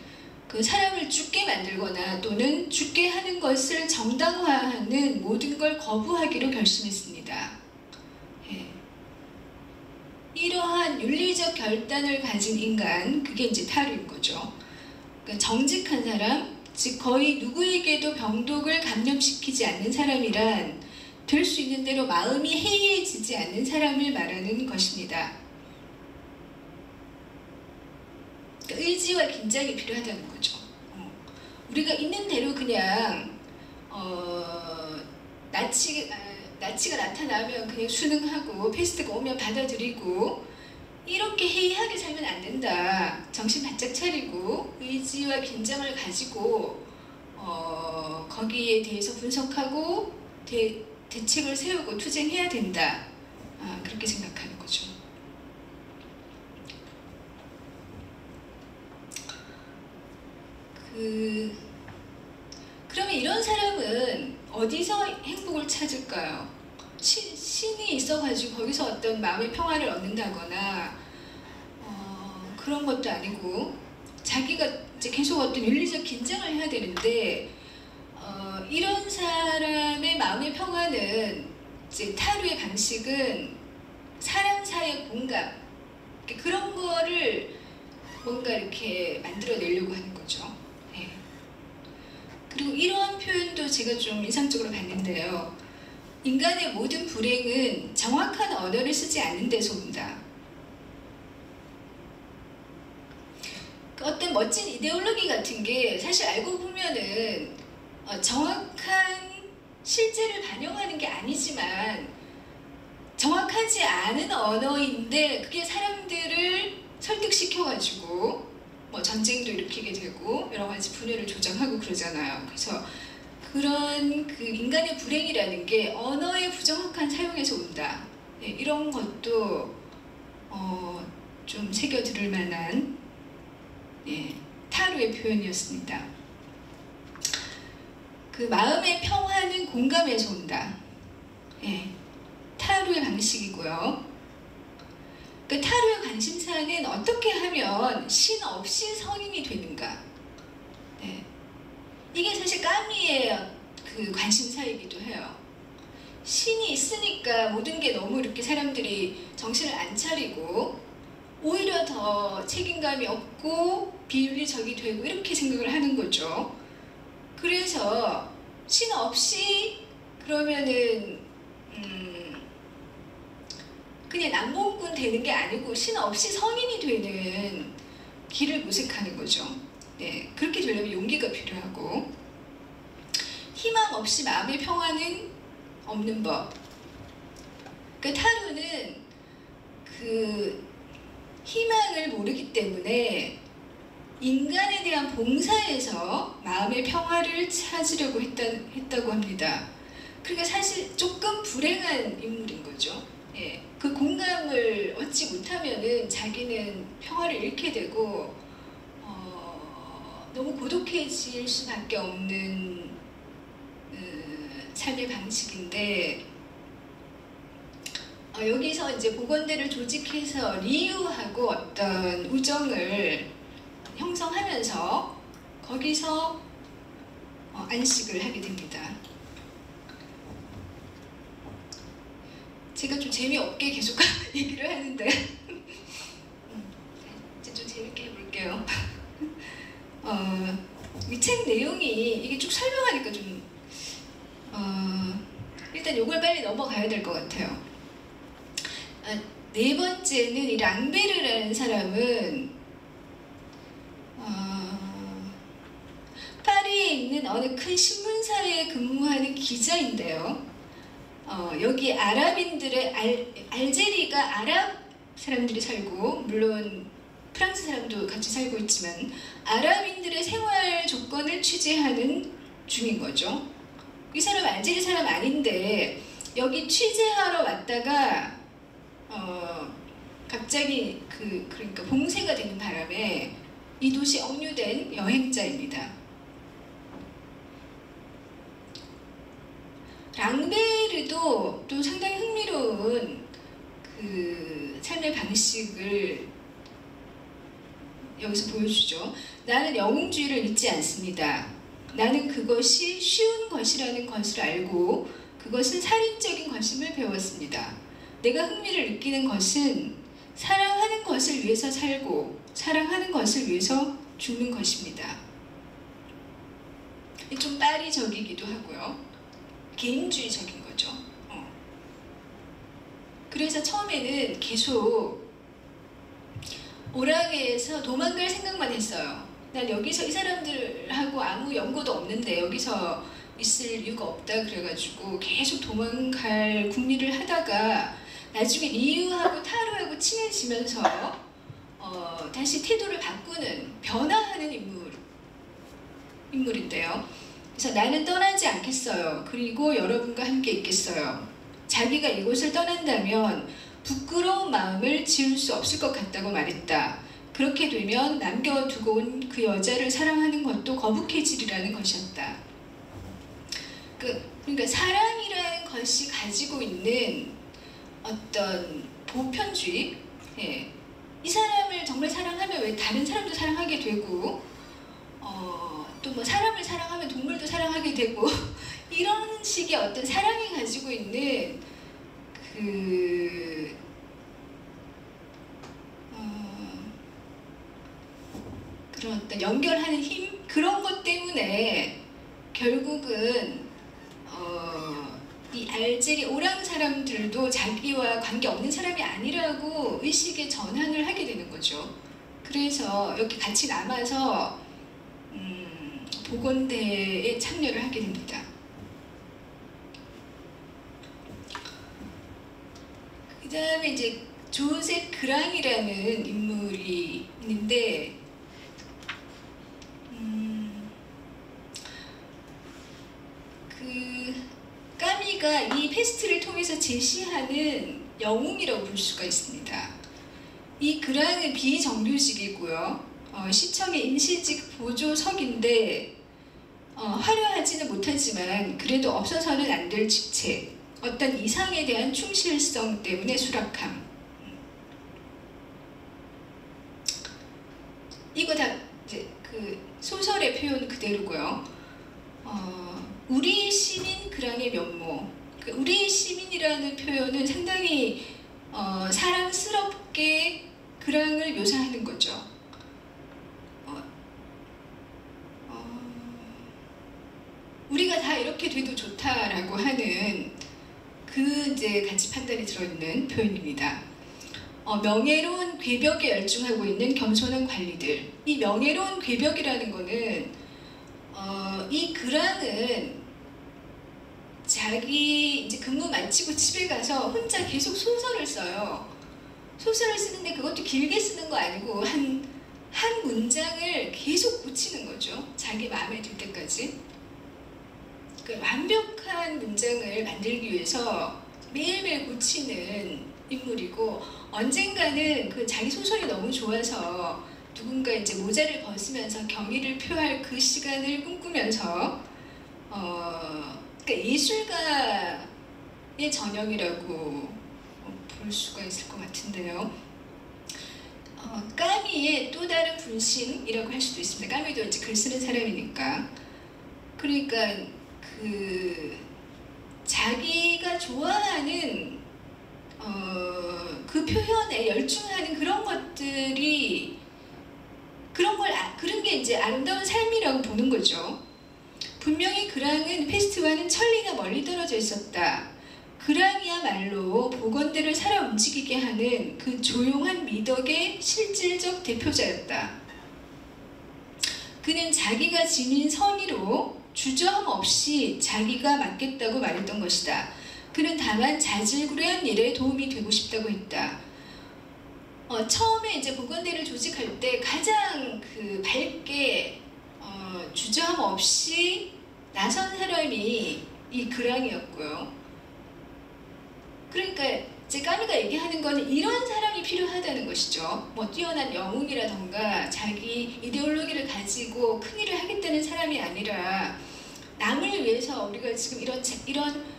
A: 그 사람을 죽게 만들거나 또는 죽게 하는 것을 정당화하는 모든 걸 거부하기로 결심했습니다. 정확한 윤리적 결단을 가진 인간, 그게 이제 타르인 거죠. 그러니까 정직한 사람, 즉 거의 누구에게도 병독을 감염시키지 않는 사람이란 될 수 있는 대로 마음이 해이해지지 않는 사람을 말하는 것입니다. 그러니까 의지와 긴장이 필요하다는 거죠. 우리가 있는 대로 그냥 나치가 나타나면 그냥 순응하고 패스트가 오면 받아들이고 이렇게 해이하게 살면 안 된다. 정신 바짝 차리고 의지와 긴장을 가지고 거기에 대해서 분석하고 대책을 세우고 투쟁해야 된다. 그렇게 생각하는 거죠. 그러면 이런 사람은 어디서 행복을 찾을까요? 신이 있어가지고 거기서 어떤 마음의 평화를 얻는다거나 그런 것도 아니고 자기가 이제 계속 어떤 윤리적 긴장을 해야 되는데 이런 사람의 마음의 평화는 이제 타르의 방식은 사람 사이의 공감 그런 거를 뭔가 이렇게 만들어내려고 하는 거죠. 네. 그리고 이러한 표현도 제가 좀 인상적으로 봤는데요. 인간의 모든 불행은 정확한 언어를 쓰지 않는 데서 온다. 어떤 멋진 이데올로기 같은 게 사실 알고 보면은 정확한 실제를 반영하는 게 아니지만 정확하지 않은 언어인데 그게 사람들을 설득시켜가지고 뭐 전쟁도 일으키게 되고 여러 가지 분열을 조장하고 그러잖아요. 그래서 그런 그 인간의 불행이라는 게 언어의 부정확한 사용에서 온다. 네, 이런 것도 좀 새겨들을 만한 타르의 표현이었습니다. 그 마음의 평화는 공감에서 온다. 타르의 방식이고요. 그 타르의 관심사는 어떻게 하면 신 없이 성인이 되는가. 이게 사실 까미의 그 관심사이기도 해요. 신이 있으니까 모든 게 너무 이렇게 사람들이 정신을 안 차리고 오히려 더 책임감이 없고 비윤리적이 되고 이렇게 생각을 하는 거죠. 그래서 신 없이 그러면은 그냥 남봉꾼 되는 게 아니고 신 없이 성인이 되는 길을 모색하는 거죠. 네, 그렇게 되려면 용기가 필요하고 희망 없이 마음의 평화는 없는 법. 그 타르는 그 희망을 모르기 때문에 인간에 대한 봉사에서 마음의 평화를 찾으려고 했다고 합니다. 그러니까 사실 조금 불행한 인물인 거죠. 그 공감을 얻지 못하면은 자기는 평화를 잃게 되고 너무 고독해질 수밖에 없는 삶의 방식인데 여기서 이제 복원대를 조직해서 리유하고 어떤 우정을 형성하면서 거기서 안식을 하게 됩니다. 제가 좀 재미없게 계속 얘기를 하는데 이제 좀 재밌게 해볼게요. 이 책 내용이 이게 쭉 설명하니까 좀 일단 이걸 빨리 넘어가야 될 것 같아요. 네 번째는 이 랑베르라는 사람은 파리에 있는 어느 큰 신문사에 근무하는 기자인데요. 여기 아랍인들의 알제리가 아랍 사람들이 살고 물론 프랑스 사람도 같이 살고 있지만 아랍인들의 생활 조건을 취재하는 중인 거죠. 이 사람 알제리 사람 아닌데 여기 취재하러 왔다가 갑자기 그러니까 봉쇄가 되는 바람에 이 도시에 억류된 여행자입니다. 랑베르도 또 상당히 흥미로운 그 삶의 방식을 여기서 보여주죠. 나는 영웅주의를 믿지 않습니다. 나는 그것이 쉬운 것이라는 것을 알고 그것은 살인적인 것임을 배웠습니다. 내가 흥미를 느끼는 것은 사랑하는 위해서 살고 사랑하는 것을 위해서 죽는 것입니다. 좀 파리적이기도 하고요. 개인주의적인 거죠. 그래서 처음에는 계속 오락에서 도망갈 생각만 했어요. 난 여기서 이 사람들하고 아무 연고도 없는데 여기서 있을 이유가 없다 그래가지고 계속 도망갈 궁리를 하다가 나중에 리우하고 타로하고 친해지면서 다시 태도를 바꾸는, 변화하는 인물인데요. 그래서 나는 떠나지 않겠어요. 그리고 여러분과 함께 있겠어요. 자기가 이곳을 떠난다면 부끄러운 마음을 지울 수 없을 것 같다고 말했다. 그렇게 되면 남겨두고 온 그 여자를 사랑하는 것도 거북해지리라는 것이었다. 그러니까 사랑이라는 것이 가지고 있는 어떤 보편주의, 이 사람을 정말 사랑하면 왜 다른 사람도 사랑하게 되고 또 뭐 사람을 사랑하면 동물도 사랑하게 되고 이런 식의 어떤 사랑이 가지고 있는 그런 어떤 연결하는 힘, 그런 것 때문에 결국은 이 알제리 오랑 사람들도 자기와 관계없는 사람이 아니라고 의식의 전환을 하게 되는 거죠. 그래서 여기 같이 남아서 복원대에 참여를 하게 됩니다. 그 다음에 이제 조셉 그랑이라는 인물이 있는데 까미가 이 페스트를 통해서 제시하는 영웅이라고 볼 수가 있습니다. 이 그랑은 비정규직이고요. 시청의 임시직 보조석인데 화려하지는 못하지만 그래도 없어서는 안 될 직책, 어떤 이상에 대한 충실성 때문에 수락함. 이거 다 이제 그 소설의 표현 그대로고요. 우리 시민 그랑의 면모. 우리 시민이라는 표현은 상당히 사랑스럽게 그랑을 묘사하는 거죠. 우리가 다 이렇게 돼도 좋다라고 하는 그 이제 가치 판단이 들어있는 표현입니다. 명예로운 궤벽에 열중하고 있는 겸손한 관리들. 이 명예로운 궤벽이라는 거는 이 그랑은 자기 이제 근무 마치고 집에 가서 혼자 계속 소설을 써요. 소설을 쓰는데 그것도 길게 쓰는 거 아니고 한 문장을 계속 고치는 거죠. 자기 마음에 들 때까지. 완벽한 문장을 만들기 위해서 매일매일 고치는 인물이고, 언젠가는 그 자기 소설이 너무 좋아서 누군가 이제 모자를 벗으면서 경의를 표할 그 시간을 꿈꾸면서 그러니까 예술가의 전형이라고 볼 수가 있을 것 같은데요. 까미의 또 다른 분신이라고 할 수도 있습니다. 까미도 이제 글 쓰는 사람이니까. 그러니까 자기가 좋아하는 그 표현에 열중하는 그런 것들이 그런 게 이제 아름다운 삶이라고 보는 거죠. 분명히 그랑은 페스트와는 천리가 멀리 떨어져 있었다. 그랑이야말로 복원대를 살아 움직이게 하는 그 조용한 미덕의 실질적 대표자였다. 그는 자기가 지닌 선의로 주저함 없이 자기가 맡겠다고 말했던 것이다. 그는 다만 자질구레한 일에 도움이 되고 싶다고 했다. 처음에 이제 복원대를 조직할 때 가장 밝게 주저함 없이 나선 사람이 이 그랑이었고요. 그러니까 이제 까미가 얘기하는 거는 이런 사람이 필요하다는 것이죠. 뭐 뛰어난 영웅이라던가 자기 이데올로기를 가지고 큰 일을 하겠다는 사람이 아니라 남을 위해서 우리가 지금 이런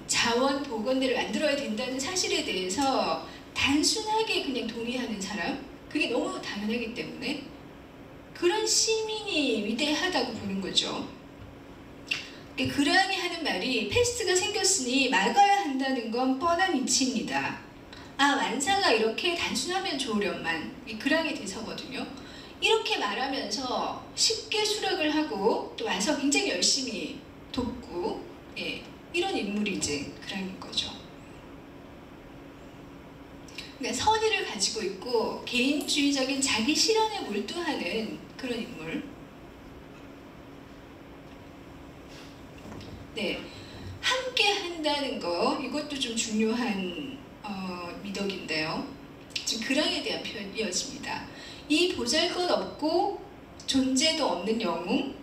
A: 자원 복원대를 만들어야 된다는 사실에 대해서 단순하게 그냥 동의하는 사람, 그게 너무 당연하기 때문에 그런 시민이 위대하다고 보는 거죠. 그랑이 하는 말이 페스트가 생겼으니 막아야 한다는 건 뻔한 이치입니다. 만사가 이렇게 단순하면 좋으련만, 이 그랑의 대사거든요. 이렇게 말하면서 쉽게 수락을 하고 또 와서 굉장히 열심히 돕고, 이런 인물이 이제 그랑인 거죠. 그러니까 선의를 가지고 있고 개인주의적인 자기 실현에 몰두하는 그런 인물. 네, 함께 한다는 거, 이것도 좀 중요한 미덕인데요. 지금 그랑에 대한 표현이 이어집니다. 이 보잘것없고 존재도 없는 영웅,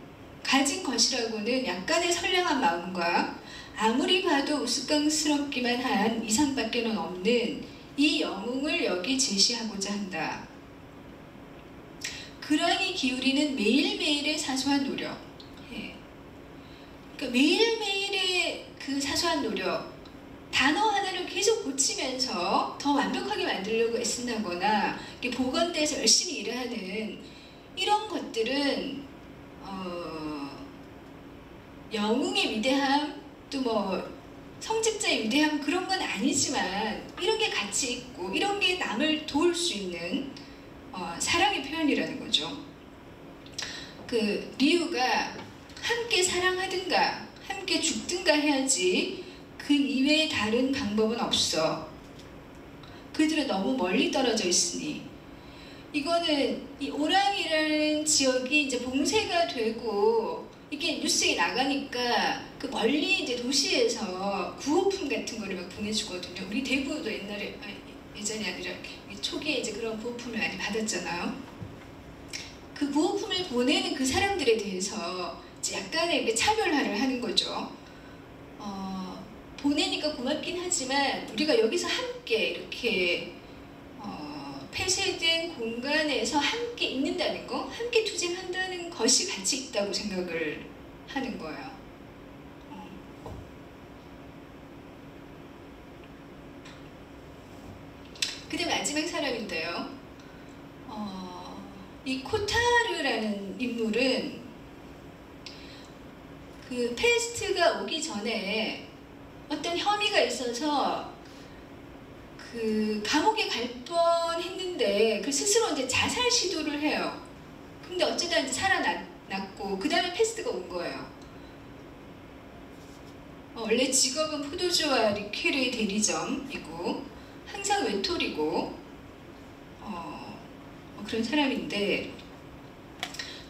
A: 가진 것이라고는 약간의 선량한 마음과 아무리 봐도 우스꽝스럽기만 한 이상밖에는 없는 이 영웅을 여기 제시하고자 한다. 그랑이 기울이는 매일매일의 사소한 노력, 그러니까 매일매일의 그 사소한 노력, 단어 하나를 계속 고치면서 더 완벽하게 만들려고 애쓴다거나 보건대에서 열심히 일을 하는 이런 것들은 영웅의 위대함, 또 뭐 성직자의 위대함, 그런 건 아니지만 이런 게 가치 있고 이런 게 남을 도울 수 있는 사랑의 표현이라는 거죠. 그 리우가 함께 사랑하든가 함께 죽든가 해야지 그 이외에 다른 방법은 없어. 그들은 너무 멀리 떨어져 있으니. 이거는 이 오랑이라는 지역이 이제 봉쇄가 되고 이게 뉴스에 나가니까 그 멀리 이제 도시에서 구호품 같은 거를 막 보내주거든요. 우리 대구도 옛날에, 예전이 아니라 초기에 이제 그런 구호품을 많이 받았잖아요. 그 구호품을 보내는 그 사람들에 대해서 이제 약간의 이렇게 차별화를 하는 거죠. 보내니까 고맙긴 하지만 우리가 여기서 함께 이렇게 폐쇄된 공간에서 함께 있는다는 거, 함께 투쟁한다는 것이 가치 있다고 생각을 하는 거예요. 그다음 마지막 사람인데요. 이 코타르라는 인물은 그 페스트가 오기 전에 어떤 혐의가 있어서 그 감옥에 갈 뻔했는데 그 스스로 이제 자살 시도를 해요. 근데 어쩌다 이제 살아났고 그 다음에 페스트가 온 거예요. 원래 직업은 포도주와 리퀘르의 대리점이고 항상 외톨이고 그런 사람인데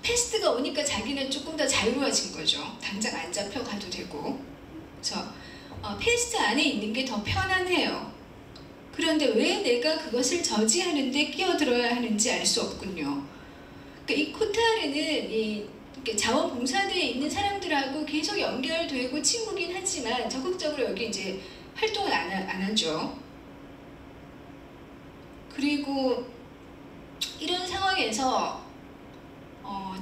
A: 페스트가 오니까 자기는 조금 더 자유로워진 거죠. 당장 안 잡혀가도 되고. 그래서 페스트 안에 있는 게 더 편안해요. 그런데 왜 내가 그것을 저지하는데 끼어들어야 하는지 알 수 없군요. 그러니까 이 코타르는 이 자원봉사대에 있는 사람들하고 계속 연결되고 친구긴 하지만 적극적으로 여기 이제 활동을 안 하죠. 그리고 이런 상황에서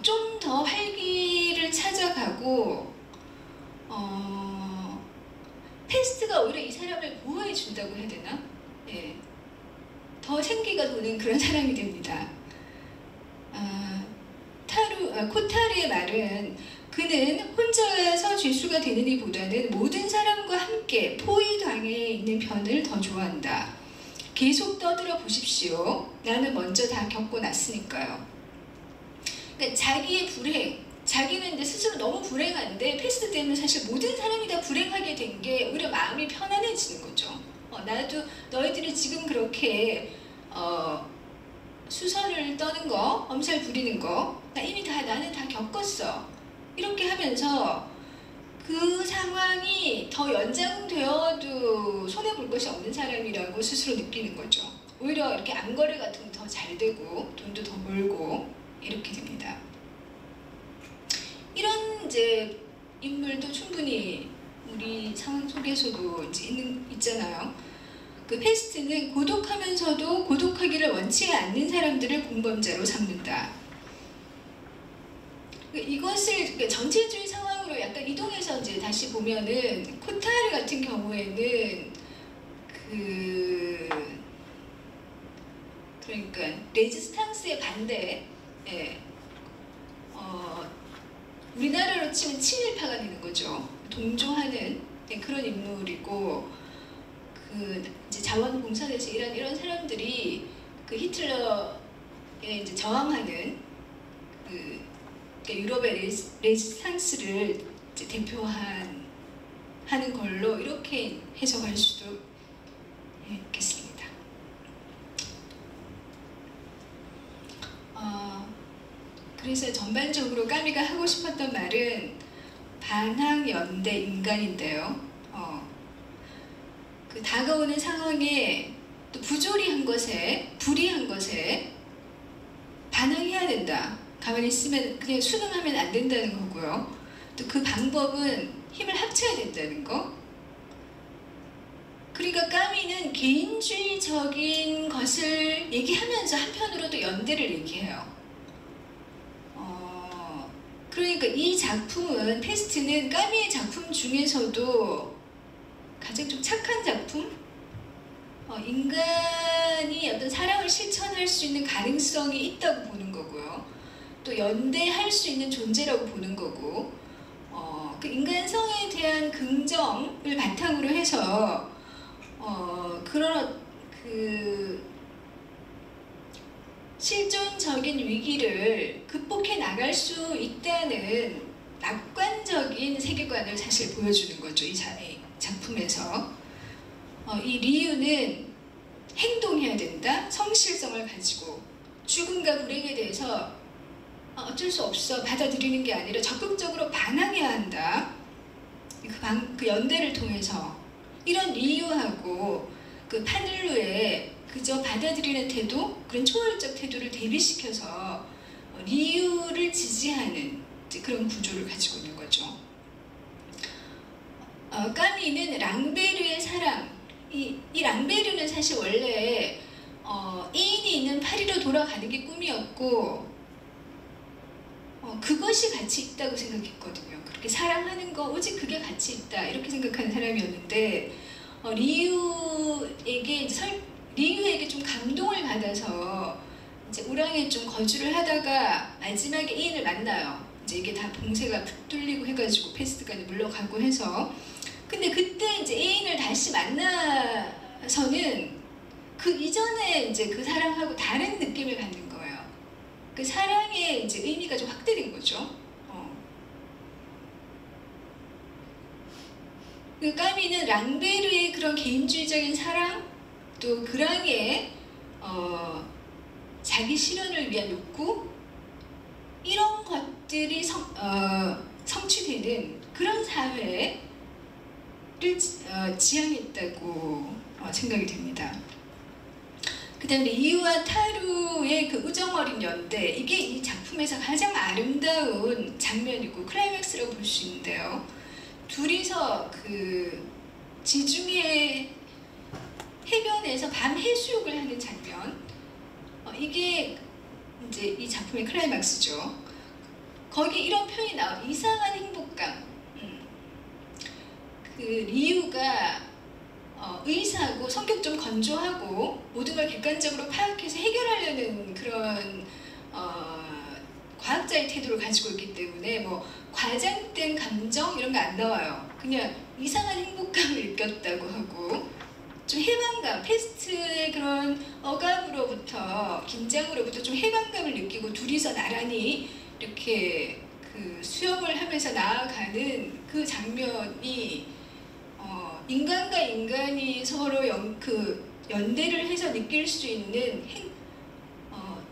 A: 좀 더 활기를 찾아가고 페스트가 오히려 이 사람을 보호해 준다고 해야 되나? 더 생기가 도는 그런 사람이 됩니다. 코타르의 말은 그는 혼자서 죄수가 되는 이보다는 모든 사람과 함께 포위당해 있는 편을 더 좋아한다. 계속 떠들어 보십시오. 나는 먼저 다 겪고 났으니까요. 그러니까 자기의 불행, 자기는 이제 스스로 너무 불행한데 페스트 때문에 사실 모든 사람이 다 불행하게 된 게 오히려 마음이 편안해지는 거죠. 나도 너희들이 지금 그렇게 수선을 떠는 거, 엄살 부리는 거, 나는 다 겪었어. 이렇게 하면서 그 상황이 더 연장되어도 손해볼 것이 없는 사람이라고 스스로 느끼는 거죠. 오히려 이렇게 암거래 같은 거 더 잘 되고 돈도 더 벌고 이렇게 됩니다. 이런 이제 인물도 충분히 우리 상황 속에서도 이제 있잖아요. 그 페스트는 고독하면서도 고독하기를 원치 않는 사람들을 공범자로 삼는다. 이것을 전체주의 상황으로 약간 이동해서 이제 다시 보면은 코타르 같은 경우에는 그러니까 레지스탕스의 반대, 우리나라로 치면 친일파가 되는 거죠. 동조하는 그런 인물이고 그 이제 자원봉사에서 일한 이런 사람들이 그 히틀러에 이제 저항하는 그 유럽의 레지스탕스를 이제 하는 걸로 이렇게 해석할 수도 있겠습니다. 그래서 전반적으로 까미가 하고 싶었던 말은 반항연대 인간인데요. 그 다가오는 상황에 또 부조리한 것에, 불이한 것에 반항해야 된다. 가만히 있으면 그냥 순응하면 안 된다는 거고요. 또 그 방법은 힘을 합쳐야 된다는 거. 그러니까 까미는 개인주의적인 것을 얘기하면서 한편으로 또 연대를 얘기해요. 그러니까 이 작품은, 페스트는 까미의 작품 중에서도 가장 좀 착한 작품? 인간이 어떤 사랑을 실천할 수 있는 가능성이 있다고 보는 거고요. 또 연대할 수 있는 존재라고 보는 거고, 그 인간성에 대한 긍정을 바탕으로 해서 그런 그 실존적인 위기를 극복해 나갈 수 있다는 낙관적인 세계관을 사실 보여주는 거죠. 이 작품에서. 이 리유는 행동해야 된다. 성실성을 가지고 죽음과 불행에 대해서 어쩔 수 없어 받아들이는 게 아니라 적극적으로 반항해야 한다. 그 연대를 통해서 이런 리유하고 그 파늘루의 그저 받아들이는 태도, 그런 초월적 태도를 대비시켜서 리유를 지지하는 그런 구조를 가지고 있는 거죠. 까미는 랑베르의 사랑, 이 랑베르는 사실 원래 애인이 있는 파리로 돌아가는 게 꿈이었고 그것이 가치 있다고 생각했거든요. 그렇게 사랑하는 거 오직 그게 가치 있다 이렇게 생각하는 사람이었는데 리유에게 좀 감동을 받아서 이제 우랑에 좀 거주를 하다가 마지막에 애인을 만나요. 이제 이게 다 봉쇄가 뚫리고 해가지고 페스트가 물러가고 해서. 근데 그때 이제 애인을 다시 만나서는 그 이전에 이제 그 사랑하고 다른 느낌을 갖는 거예요. 그 사랑의 이제 의미가 좀 확대된 거죠. 그 까미는 랑베르의 그런 개인주의적인 사랑, 또 그랑의 자기 실현을 위한 욕구, 이런 것들이 성취되는 그런 사회를 지향했다고 생각이 됩니다. 그 다음에 리유와 타루의 그 우정어린 연대, 이게 이 작품에서 가장 아름다운 장면이고 클라이맥스라고 볼 수 있는데요. 둘이서 그 지중해 해변에서 밤 해수욕을 하는 장면, 이게 이제 이 작품의 클라이막스죠. 거기 이런 표현이 나와요. 이상한 행복감. 그 리유가 의사고 성격 좀 건조하고 모든 걸 객관적으로 파악해서 해결하려는 그런 과학자의 태도를 가지고 있기 때문에 뭐 과장된 감정 이런 거 안 나와요. 그냥 이상한 행복감을 느꼈다고 하고, 좀 해방감, 페스트의 그런 억압으로부터, 긴장으로부터 좀 해방감을 느끼고 둘이서 나란히 이렇게 그 수영을 하면서 나아가는 그 장면이 인간과 인간이 서로 연대를 해서 느낄 수 있는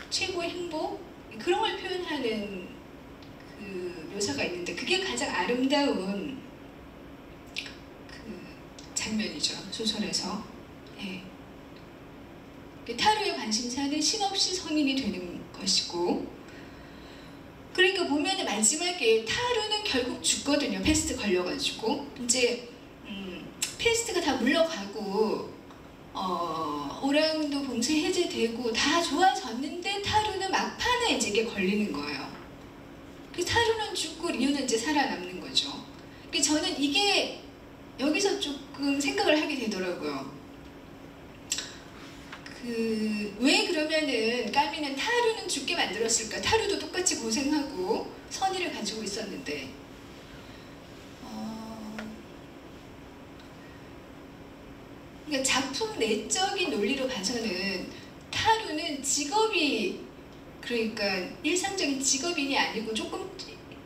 A: 최고의 행복, 그런 걸 표현하는 그 묘사가 있는데, 그게 가장 아름다운 그 장면이죠, 소설에서. 예. 타루의 관심사는 신없이 성인이 되는 것이고, 그러니까 보면 마지막에 타루는 결국 죽거든요. 페스트 걸려가지고. 이제 페스트가 다 물러가고 오랑도 봉쇄 해제되고 다 좋아졌는데 타루는 막판에 이제 이게 걸리는 거예요. 그 타루는 죽고 리우는 이제 살아남는 거죠. 그러니까 저는 이게 여기서 조금 생각을 하게 되더라고요. 왜 그러면은 까미는 타루는 죽게 만들었을까? 타루도 똑같이 고생하고 선의를 가지고 있었는데, 그러니까 내적인 논리로 봐서는 타루는 직업이, 그러니까 일상적인 직업인이 아니고 조금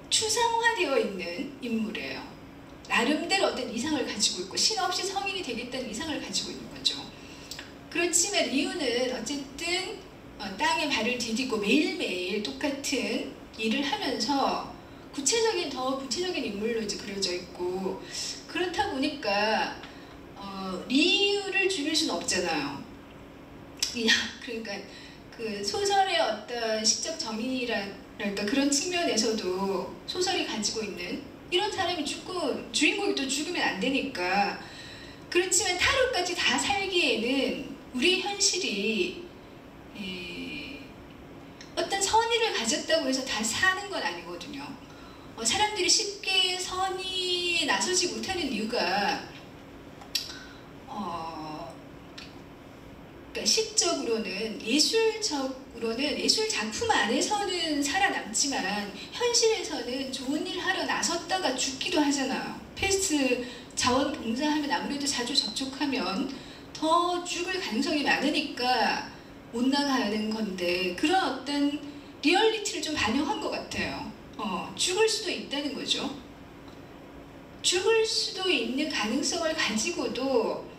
A: 추상화되어 있는 인물이에요. 나름대로 어떤 이상을 가지고 있고 신 없이 성인이 되겠다는 이상을 가지고 있는 거죠. 그렇지만 리우는 어쨌든 땅에 발을 디디고 매일매일 똑같은 일을 하면서 더 구체적인 인물로 이제 그려져 있고, 그렇다 보니까 리우를 죽일 수는 없잖아요. 그러니까 그 소설의 어떤 시적 정의랄까 그런 측면에서도 소설이 가지고 있는 이런 사람이 죽고 주인공이 또 죽으면 안 되니까. 그렇지만 타로까지 다 살기에는 우리 현실이 어떤 선의를 가졌다고 해서 다 사는 건 아니거든요. 사람들이 쉽게 선의에 나서지 못하는 이유가 그러니까 시적으로는, 예술적으로는, 예술 작품 안에서는 살아남지만 현실에서는 좋은 일 하러 나섰다가 죽기도 하잖아요. 패스트 자원봉사하면 아무래도 자주 접촉하면 더 죽을 가능성이 많으니까 못 나가는 건데, 그런 어떤 리얼리티를 좀 반영한 것 같아요. 죽을 수도 있다는 거죠. 죽을 수도 있는 가능성을 가지고도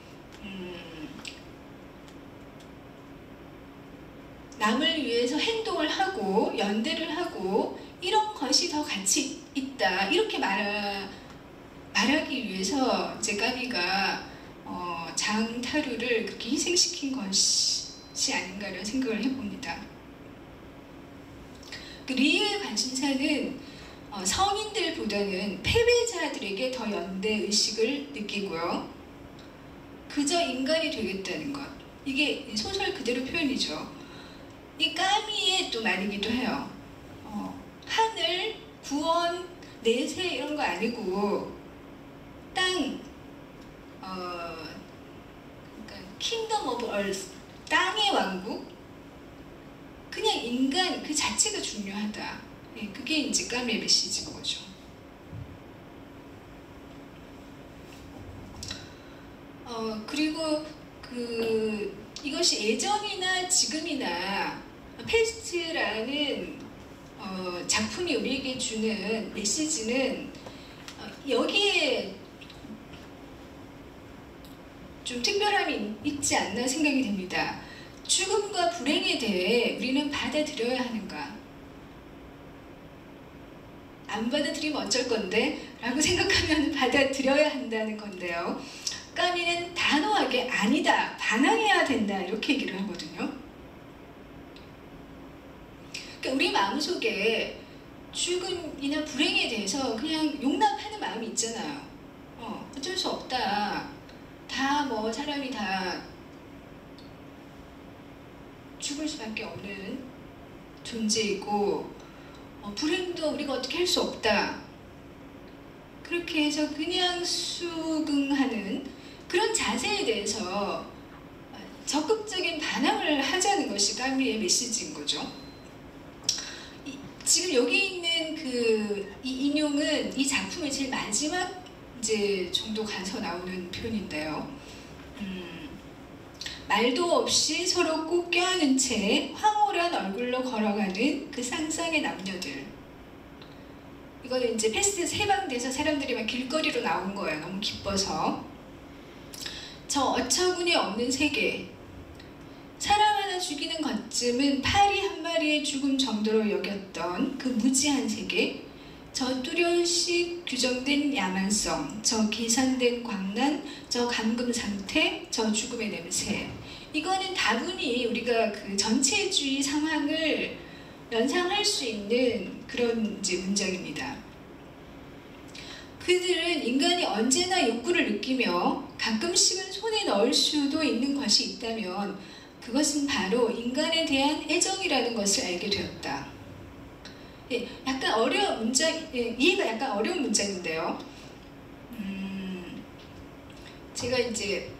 A: 남을 위해서 행동을 하고 연대를 하고 이런 것이 더 가치 있다, 이렇게 말하기 위해서 이제 까미가 장타루를 그렇게 희생시킨 것이 아닌가라는 생각을 해봅니다. 리우의 관심사는 성인들보다는 패배자들에게 더 연대의식을 느끼고요. 그저 인간이 되겠다는 것, 이게 소설 그대로 표현이죠. 이 까미의 또 말이기도 해요. 하늘, 구원, 내세 이런 거 아니고 땅, 그러니까 킹덤 오브 얼스, 땅의 왕국, 그냥 인간 그 자체가 중요하다. 그게 이제 까미의 메시지인 거죠. 그리고 이것이 예전이나 지금이나 패스트라는 작품이 우리에게 주는 메시지는 여기에 좀 특별함이 있지 않나 생각이 됩니다. 죽음과 불행에 대해 우리는 받아들여야 하는가? 안 받아들이면 어쩔 건데? 라고 생각하면 받아들여야 한다는 건데요. 까미는 단호하게 아니다, 반항해야 된다, 이렇게 얘기를 하거든요. 그러니까 우리 마음속에 죽음이나 불행에 대해서 그냥 용납하는 마음이 있잖아요. 어쩔 수 없다. 다 사람이 다 죽을 수밖에 없는 존재이고 불행도 우리가 어떻게 할 수 없다. 그렇게 해서 그냥 수긍하는 그런 자세에 대해서 적극적인 반항을 하자는 것이 까미의 메시지인 거죠. 지금 여기 있는 이 인용은 이 작품의 제일 마지막 이제 정도 가서 나오는 표현인데요. 말도 없이 서로 꼭 껴안은 채 황홀한 얼굴로 걸어가는 그 쌍쌍의 남녀들. 이거는 이제 패스트 해방돼서 사람들이 막 길거리로 나온 거예요. 너무 기뻐서. 저 어처구니 없는 세계. 사람 하나 죽이는 것쯤은 파리 한 마리의 죽음 정도로 여겼던 그 무지한 세계. 저 뚜렷이 규정된 야만성, 저 계산된 광란, 저 감금 상태, 저 죽음의 냄새. 이거는 다분히 우리가 그 전체주의 상황을 연상할 수 있는 그런 이제 문장입니다. 그들은 인간이 언제나 욕구를 느끼며 가끔씩은 손에 넣을 수도 있는 것이 있다면 그것은 바로 인간에 대한 애정이라는 것을 알게 되었다. 약간 어려운 문장, 이해가 약간 어려운 문장인데요. 제가 이제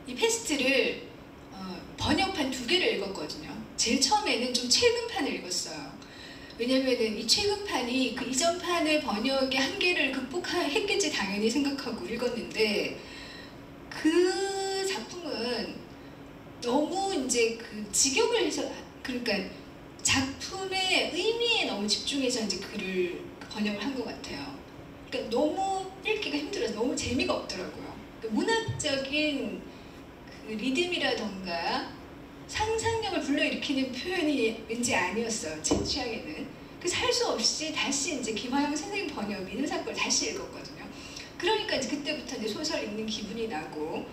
A: 이 패스트를 번역판 2개를 읽었거든요. 제일 처음에는 좀 최근판을 읽었어요. 왜냐면은 이 최근판이 그 이전판의 번역의 한계를 극복했겠지 당연히 생각하고 읽었는데 그 너무 이제 그 직역을 해서, 그러니까 작품의 의미에 너무 집중해서 이제 글을 번역을 한 것 같아요. 그러니까 너무 읽기가 힘들어서 너무 재미가 없더라고요. 그러니까 문학적인 그 리듬이라던가 상상력을 불러일으키는 표현이 왠지 아니었어요. 제 취향에는. 그래서 할 수 없이 다시 이제 김화영 선생님 번역 민우사걸 다시 읽었거든요. 그러니까 이제 그때부터 이제 소설 읽는 기분이 나고,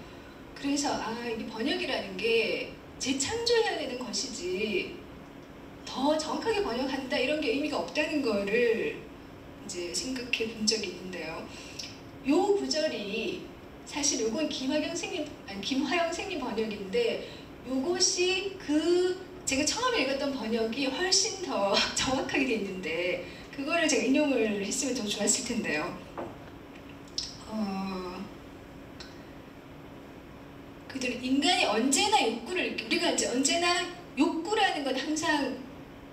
A: 그래서 아, 이게 번역이라는 게 재창조해야 되는 것이지 더 정확하게 번역한다 이런 게 의미가 없다는 거를 이제 생각해 본 적이 있는데요. 요 구절이 사실 요건 김화영 선생님 번역인데, 요것이 그 제가 처음에 읽었던 번역이 훨씬 더 정확하게 돼 있는데, 그거를 제가 인용을 했으면 더 좋았을 텐데요. 그들은 인간이 언제나 욕구를, 우리가 이제 언제나 욕구라는 건 항상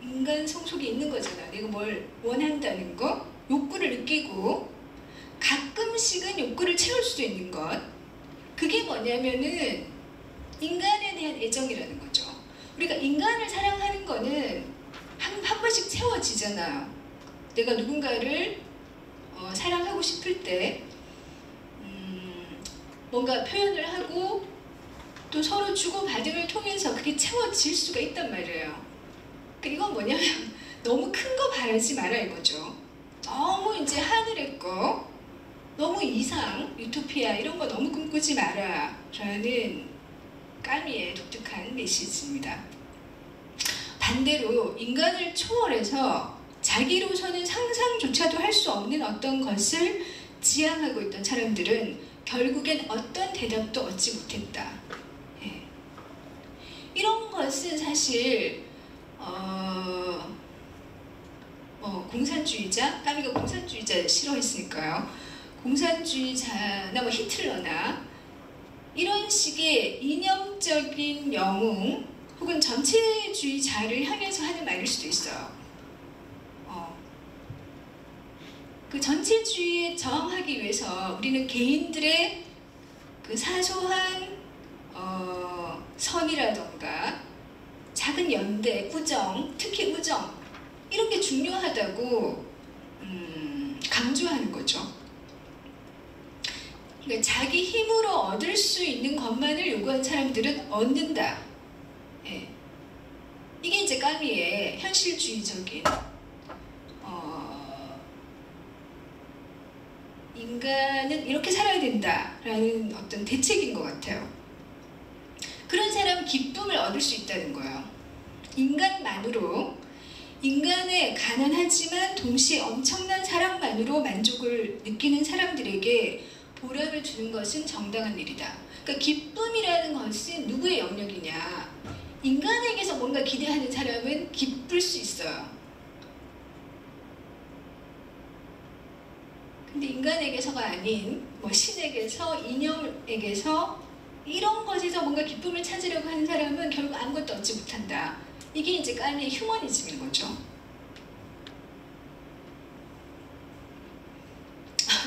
A: 인간 성속에 있는 거잖아요. 내가 뭘 원한다는 거, 욕구를 느끼고 가끔씩은 욕구를 채울 수도 있는 것. 그게 뭐냐면은 인간에 대한 애정이라는 거죠. 우리가 인간을 사랑하는 거는 한 번씩 채워지잖아요. 내가 누군가를 사랑하고 싶을 때 뭔가 표현을 하고 또 서로 주고받음을 통해서 그게 채워질 수가 있단 말이에요. 이건 뭐냐면 너무 큰 거 바라지 마라 이거죠. 너무 이제 하늘의 거, 너무 이상, 유토피아 이런 거 너무 꿈꾸지 마라 라는 까미의 독특한 메시지입니다. 반대로 인간을 초월해서 자기로서는 상상조차도 할 수 없는 어떤 것을 지향하고 있던 사람들은 결국엔 어떤 대답도 얻지 못했다. 예. 이런 것은 사실 공산주의자, 까미가 공산주의자 싫어했으니까요. 공산주의자나 뭐 히틀러나 이런 식의 이념적인 영웅 혹은 전체주의자를 향해서 하는 말일 수도 있어요. 그 전체주의에 저항하기 위해서 우리는 개인들의 그 사소한 선이라던가 작은 연대, 우정, 특히 우정 이런 게 중요하다고 강조하는 거죠. 그러니까 자기 힘으로 얻을 수 있는 것만을 요구한 사람들은 얻는다. 예. 이게 이제 까미의 현실주의적인 인간은 이렇게 살아야 된다라는 어떤 대책인 것 같아요. 그런 사람은 기쁨을 얻을 수 있다는 거예요. 인간만으로, 인간의 가난하지만 동시에 엄청난 사랑만으로 만족을 느끼는 사람들에게 보람을 주는 것은 정당한 일이다. 그러니까 기쁨이라는 것은 누구의 영역이냐? 인간에게서 뭔가 기대하는 사람은 기쁠 수 있어요. 근데 인간에게서가 아닌 뭐 신에게서, 이념에게서 이런 것에서 뭔가 기쁨을 찾으려고 하는 사람은 결국 아무것도 얻지 못한다. 이게 이제 까미의 휴머니즘인 거죠.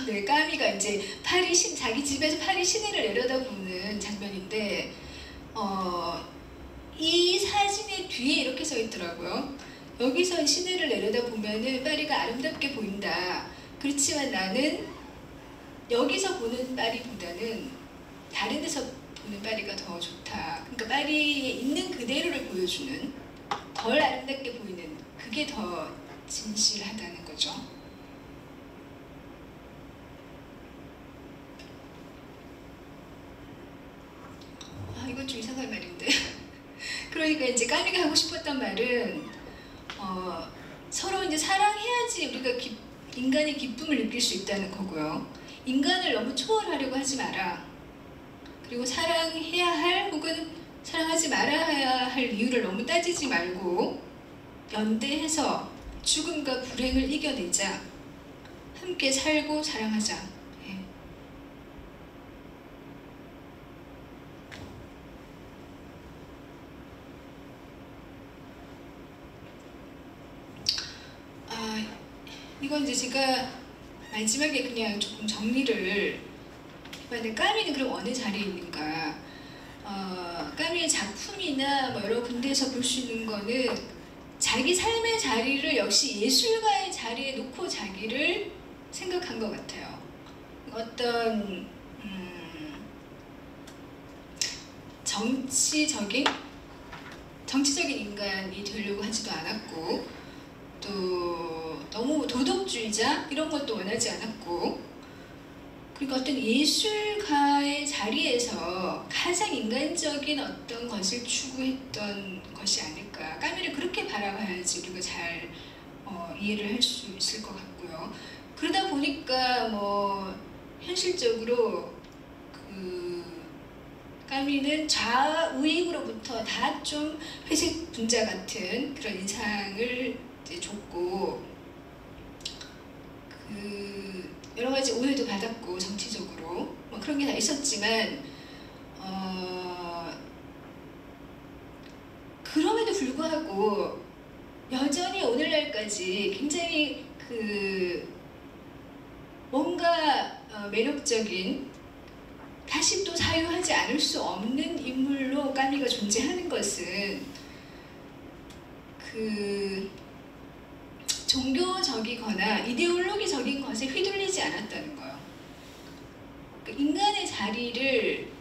A: 네, 까미가 이제 자기 집에서 파리 시내를 내려다보는 장면인데 이 사진의 뒤에 이렇게 써 있더라고요. 여기서 시내를 내려다보면은 파리가 아름답게 보인다. 그렇지만 나는 여기서 보는 파리보다는 다른 데서 보는 파리가 더 좋다. 그러니까 파리에 있는 그대로를 보여주는, 덜 아름답게 보이는 그게 더 진실하다는 거죠. 이건 좀 이상한 말인데. 그러니까 이제 까미가 하고 싶었던 말은 서로 이제 사랑해야지 우리가 인간의 기쁨을 느낄 수 있다는 거고요. 인간을 너무 초월하려고 하지 마라. 그리고 사랑해야 할 혹은 사랑하지 말아야 할 이유를 너무 따지지 말고 연대해서 죽음과 불행을 이겨내자. 함께 살고 사랑하자. 예. 이건 이제 제가 마지막에 그냥 조금 정리를 해봤는데, 까미는 그럼 어느 자리에 있는가? 까미의 작품이나 뭐 여러 군데에서 볼 수 있는 거는 자기 삶의 자리를 역시 예술가의 자리에 놓고 자기를 생각한 것 같아요. 어떤 정치적인 인간이 되려고 하지도 않았고, 또 너무 도덕주의자 이런 것도 원하지 않았고, 그리고 어떤 예술가의 자리에서 가장 인간적인 어떤 것을 추구했던 것이 아닐까. 까미를 그렇게 바라봐야지 우리가 잘 이해를 할 수 있을 것 같고요. 그러다 보니까 뭐 현실적으로 까미는 좌우익으로부터 다 좀 회색 분자 같은 그런 인상을 이제 줬고, 여러 가지 오해도 받았고 정치적으로 뭐 그런 게 다 있었지만, 그럼에도 불구하고 여전히 오늘날까지 굉장히 뭔가 매력적인, 다시 또 사유하지 않을 수 없는 인물로 까미가 존재하는 것은 종교적이거나 이데올로기적인 것에 휘둘리지 않았다는 거예요. 인간의 자리를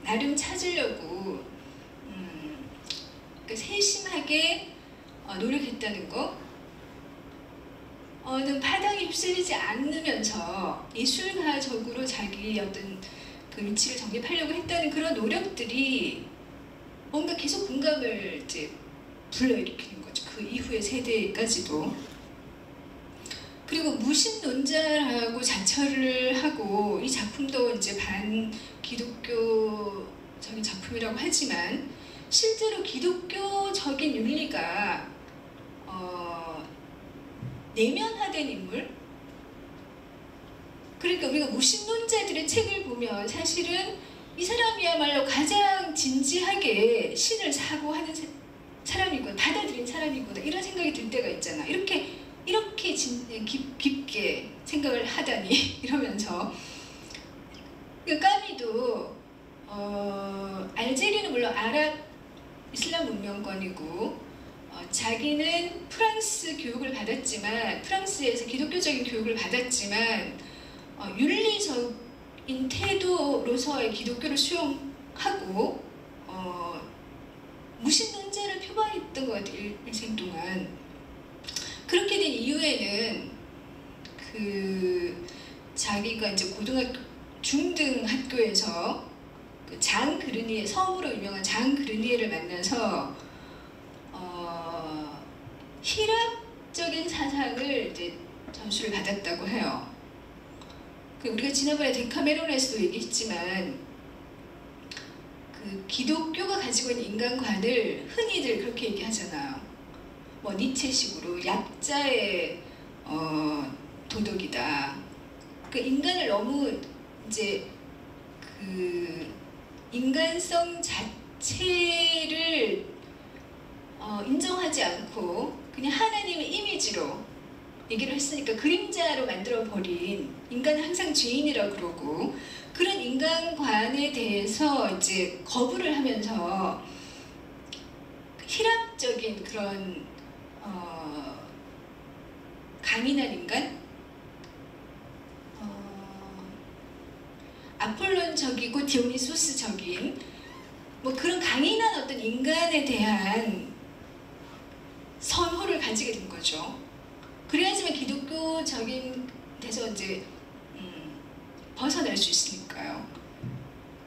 A: 나름 찾으려고 세심하게 노력했다는 거, 어느 파장에 휩쓸리지 않으면서 예술가적으로 자기 어떤 그 위치를 정립하려고 했다는 그런 노력들이 뭔가 계속 공감을 이제 불러일으키는 거죠. 그 이후의 세대까지도. 그리고 무신론자라고 자처를 하고, 이 작품도 이제 반기독교적인 작품이라고 하지만 실제로 기독교적인 윤리가 내면화된 인물. 그러니까 우리가 무신론자들의 책을 보면 사실은 이 사람이야말로 가장 진지하게 신을 사고하는 사람이구나, 받아들인 사람이구나, 이런 생각이 들 때가 있잖아. 이렇게 깊게 생각을 하다니 이러면서. 까미도 알제리는 물론 아랍 이슬람 문명권이고, 자기는 프랑스 교육을 받았지만, 프랑스에서 기독교적인 교육을 받았지만 윤리적인 태도로서의 기독교를 수용하고 무신론자를 표방했던 것 같아요. 일생 동안. 그렇게 된 이후에는 자기가 이제 고등학교 중등 학교에서 장 그르니에, 성으로 유명한 장 그르니에를 만나서 히랍적인 사상을 이제 전수를 받았다고 해요. 우리가 지난번에 데카메론에서도 얘기했지만, 기독교가 가지고 있는 인간관을 흔히들 그렇게 얘기하잖아요. 뭐 니체식으로 약자의 도덕이다. 인간을 너무 이제 인간성 자체를 인정하지 않고 그냥 하나님의 이미지로 얘기를 했으니까 그림자로 만들어버린, 인간은 항상 죄인이라고 그러고, 그런 인간관에 대해서 이제 거부를 하면서 희락적인 그런 강인한 인간, 아폴론적이고 디오니소스적인 뭐 그런 강인한 어떤 인간에 대한 선호를 가지게 된 거죠. 그래야지만 기독교적인 데서 이제 벗어날 수 있으니까요.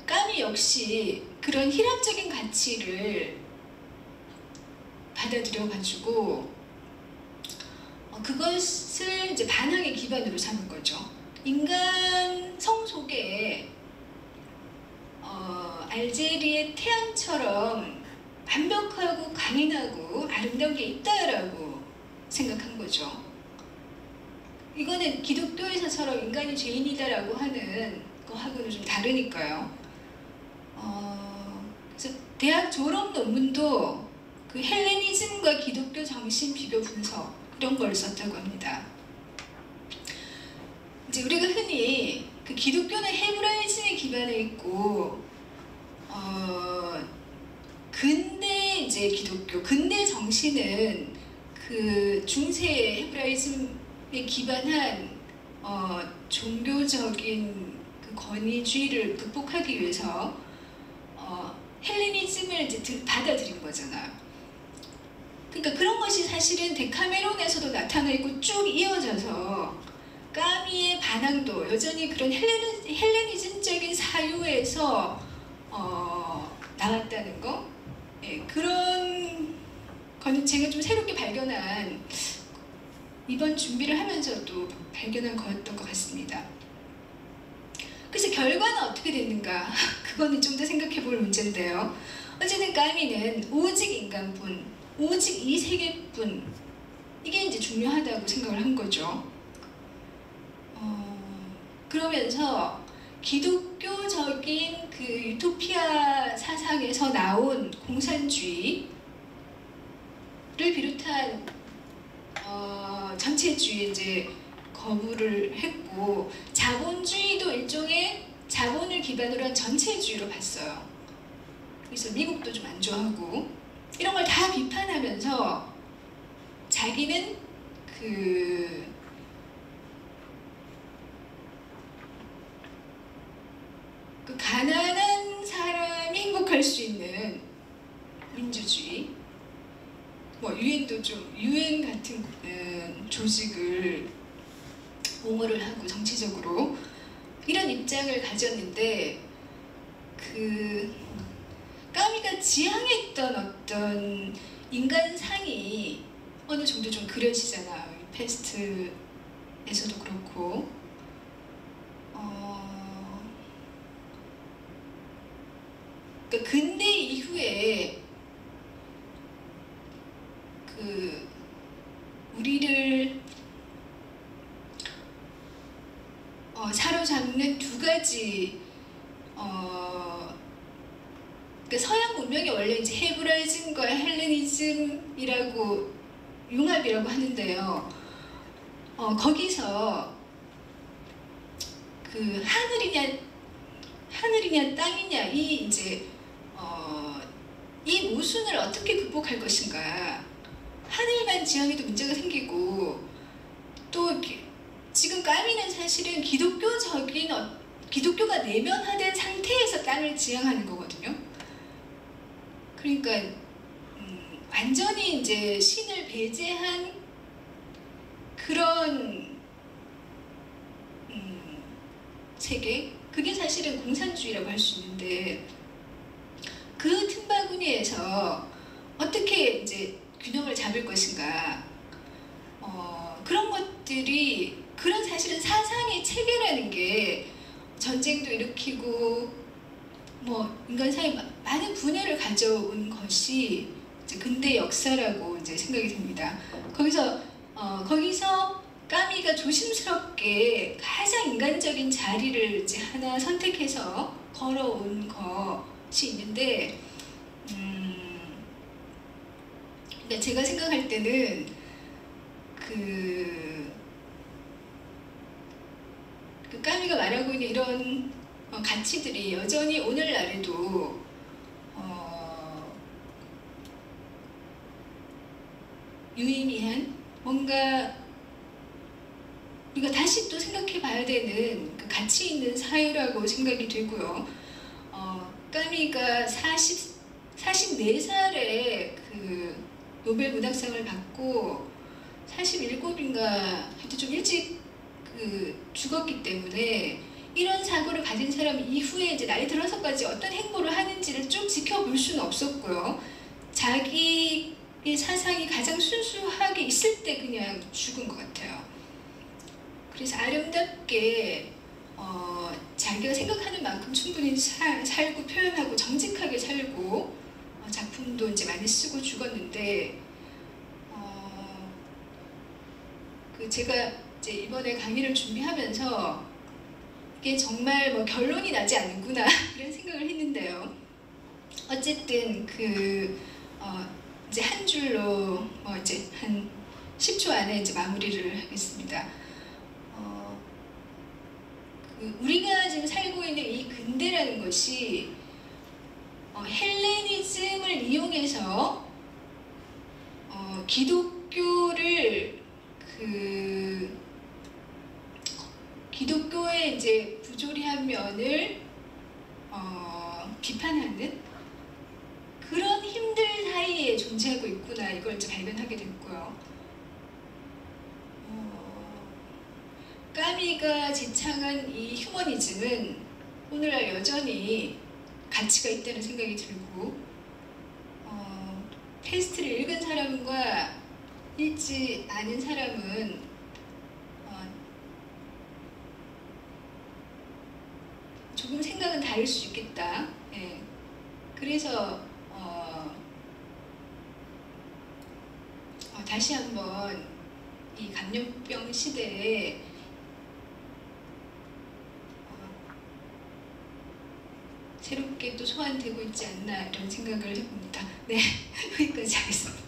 A: 까미 역시 그런 희락적인 가치를 받아들여가지고 그것을 이제 반항의 기반으로 삼은 거죠. 인간성 속에 알제리의 태양처럼 완벽하고 강인하고 아름다운 게 있다라고 생각한 거죠. 이거는 기독교에서처럼 인간이 죄인이다라고 하는 거하고는 좀 다르니까요. 그래서 대학 졸업 논문도 그 헬레니즘과 기독교 정신 비교 분석 이런 걸 썼다고 합니다. 이제 우리가 흔히 그 기독교는 헤브라이즘에 기반해 있고 근대 이제 기독교, 근대 정신은 그 중세 헤브라이즘에 기반한 종교적인 그 권위주의를 극복하기 위해서 헬레니즘을 이제 받아들인 거잖아요. 그러니까 그런 것이 사실은 데카메론에서도 나타나 있고 쭉 이어져서 까미의 반항도 여전히 그런 헬레니즘적인 사유에서 나왔다는 거. 예, 그런 거는 제가 좀 새롭게 발견한, 이번 준비를 하면서도 발견한 거였던 것 같습니다. 그래서 결과는 어떻게 됐는가? 그거는 좀 더 생각해 볼 문제인데요. 어쨌든 까미는 오직 인간뿐, 오직 이 세계뿐, 이게 이제 중요하다고 생각을 한 거죠. 그러면서 기독교적인 그 유토피아 사상에서 나온 공산주의를 비롯한 전체주의 이제 거부를 했고, 자본주의도 일종의 자본을 기반으로 한 전체주의로 봤어요. 그래서 미국도 좀 안 좋아하고 이런 걸 다 비판하면서 자기는 그 가난한 사람이 행복할 수 있는 민주주의, 뭐 유엔도 좀 유엔 같은 조직을 옹호를 하고 정치적으로 이런 입장을 가졌는데, 그 까미가 지향했던 어떤 인간상이 어느 정도 좀 그려지잖아요. 페스트에서도 그렇고. 그러니까 근대 이후에 그 우리를 사로잡는 두 가지 그러니까 서양 문명이 원래 이제 헤브라이즘과 헬레니즘이라고 융합이라고 하는데요. 거기서 그 하늘이냐 땅이냐 이 이제 이 모순을 어떻게 극복할 것인가. 하늘만 지향해도 문제가 생기고, 또 지금 까미는 사실은 기독교가 내면화된 상태에서 땅을 지향하는 거거든요. 그러니까 완전히 이제 신을 배제한 그런 세계, 그게 사실은 공산주의라고 할 수 있는데, 그 틈바구니에서 어떻게 이제 균형을 잡을 것인가. 그런 것들이, 그런 사실은 사상의 체계라는 게 전쟁도 일으키고 뭐 인간 사이에 많은 분열을 가져온 것이 이제 근대 역사라고 이제 생각이 됩니다. 거기서 까미가 조심스럽게 가장 인간적인 자리를 이제 하나 선택해서 걸어온 것이 있는데, 그러니까 제가 생각할 때는 그 까미가 말하고 있는 이런 가치들이 여전히 오늘날에도 유의미한, 뭔가 우리가 다시 또 생각해 봐야 되는 그 가치 있는 사유라고 생각이 되고요. 까미가 44살에 그 노벨 문학상을 받고 47인가 하여튼 좀 일찍 죽었기 때문에, 이런 사고를 가진 사람이 이후에 이제 나이 들어서까지 어떤 행보를 하는지를 쭉 지켜볼 수는 없었고요. 자기의 사상이 가장 순수하게 있을 때 그냥 죽은 것 같아요. 그래서 아름답게 자기가 생각하는 만큼 충분히 살고 표현하고 정직하게 살고 작품도 이제 많이 쓰고 죽었는데, 제가 이제 이번에 강의를 준비하면서 이게 정말 뭐 결론이 나지 않는구나 이런 생각을 했는데요. 어쨌든 이제 한 줄로 이제 한 10초 안에 이제 마무리를 하겠습니다. 우리가 지금 살고 있는 이 근대라는 것이 헬레니즘을 이용해서 기독교를 기독교의 이제 부조리한 면을 비판하는 그런 힘들 사이에 존재하고 있구나, 이걸 이제 발견하게 됐고요. 까미가 지창한 이 휴머니즘은 오늘날 여전히 가치가 있다는 생각이 들고, 테스트를 읽은 사람과 읽지 않은 사람은 조금 생각은 다를 수 있겠다. 예. 그래서 다시 한번 이 감염병 시대에 새롭게 또 소환되고 있지 않나, 이런 생각을 해봅니다. 네, 여기까지 하겠습니다.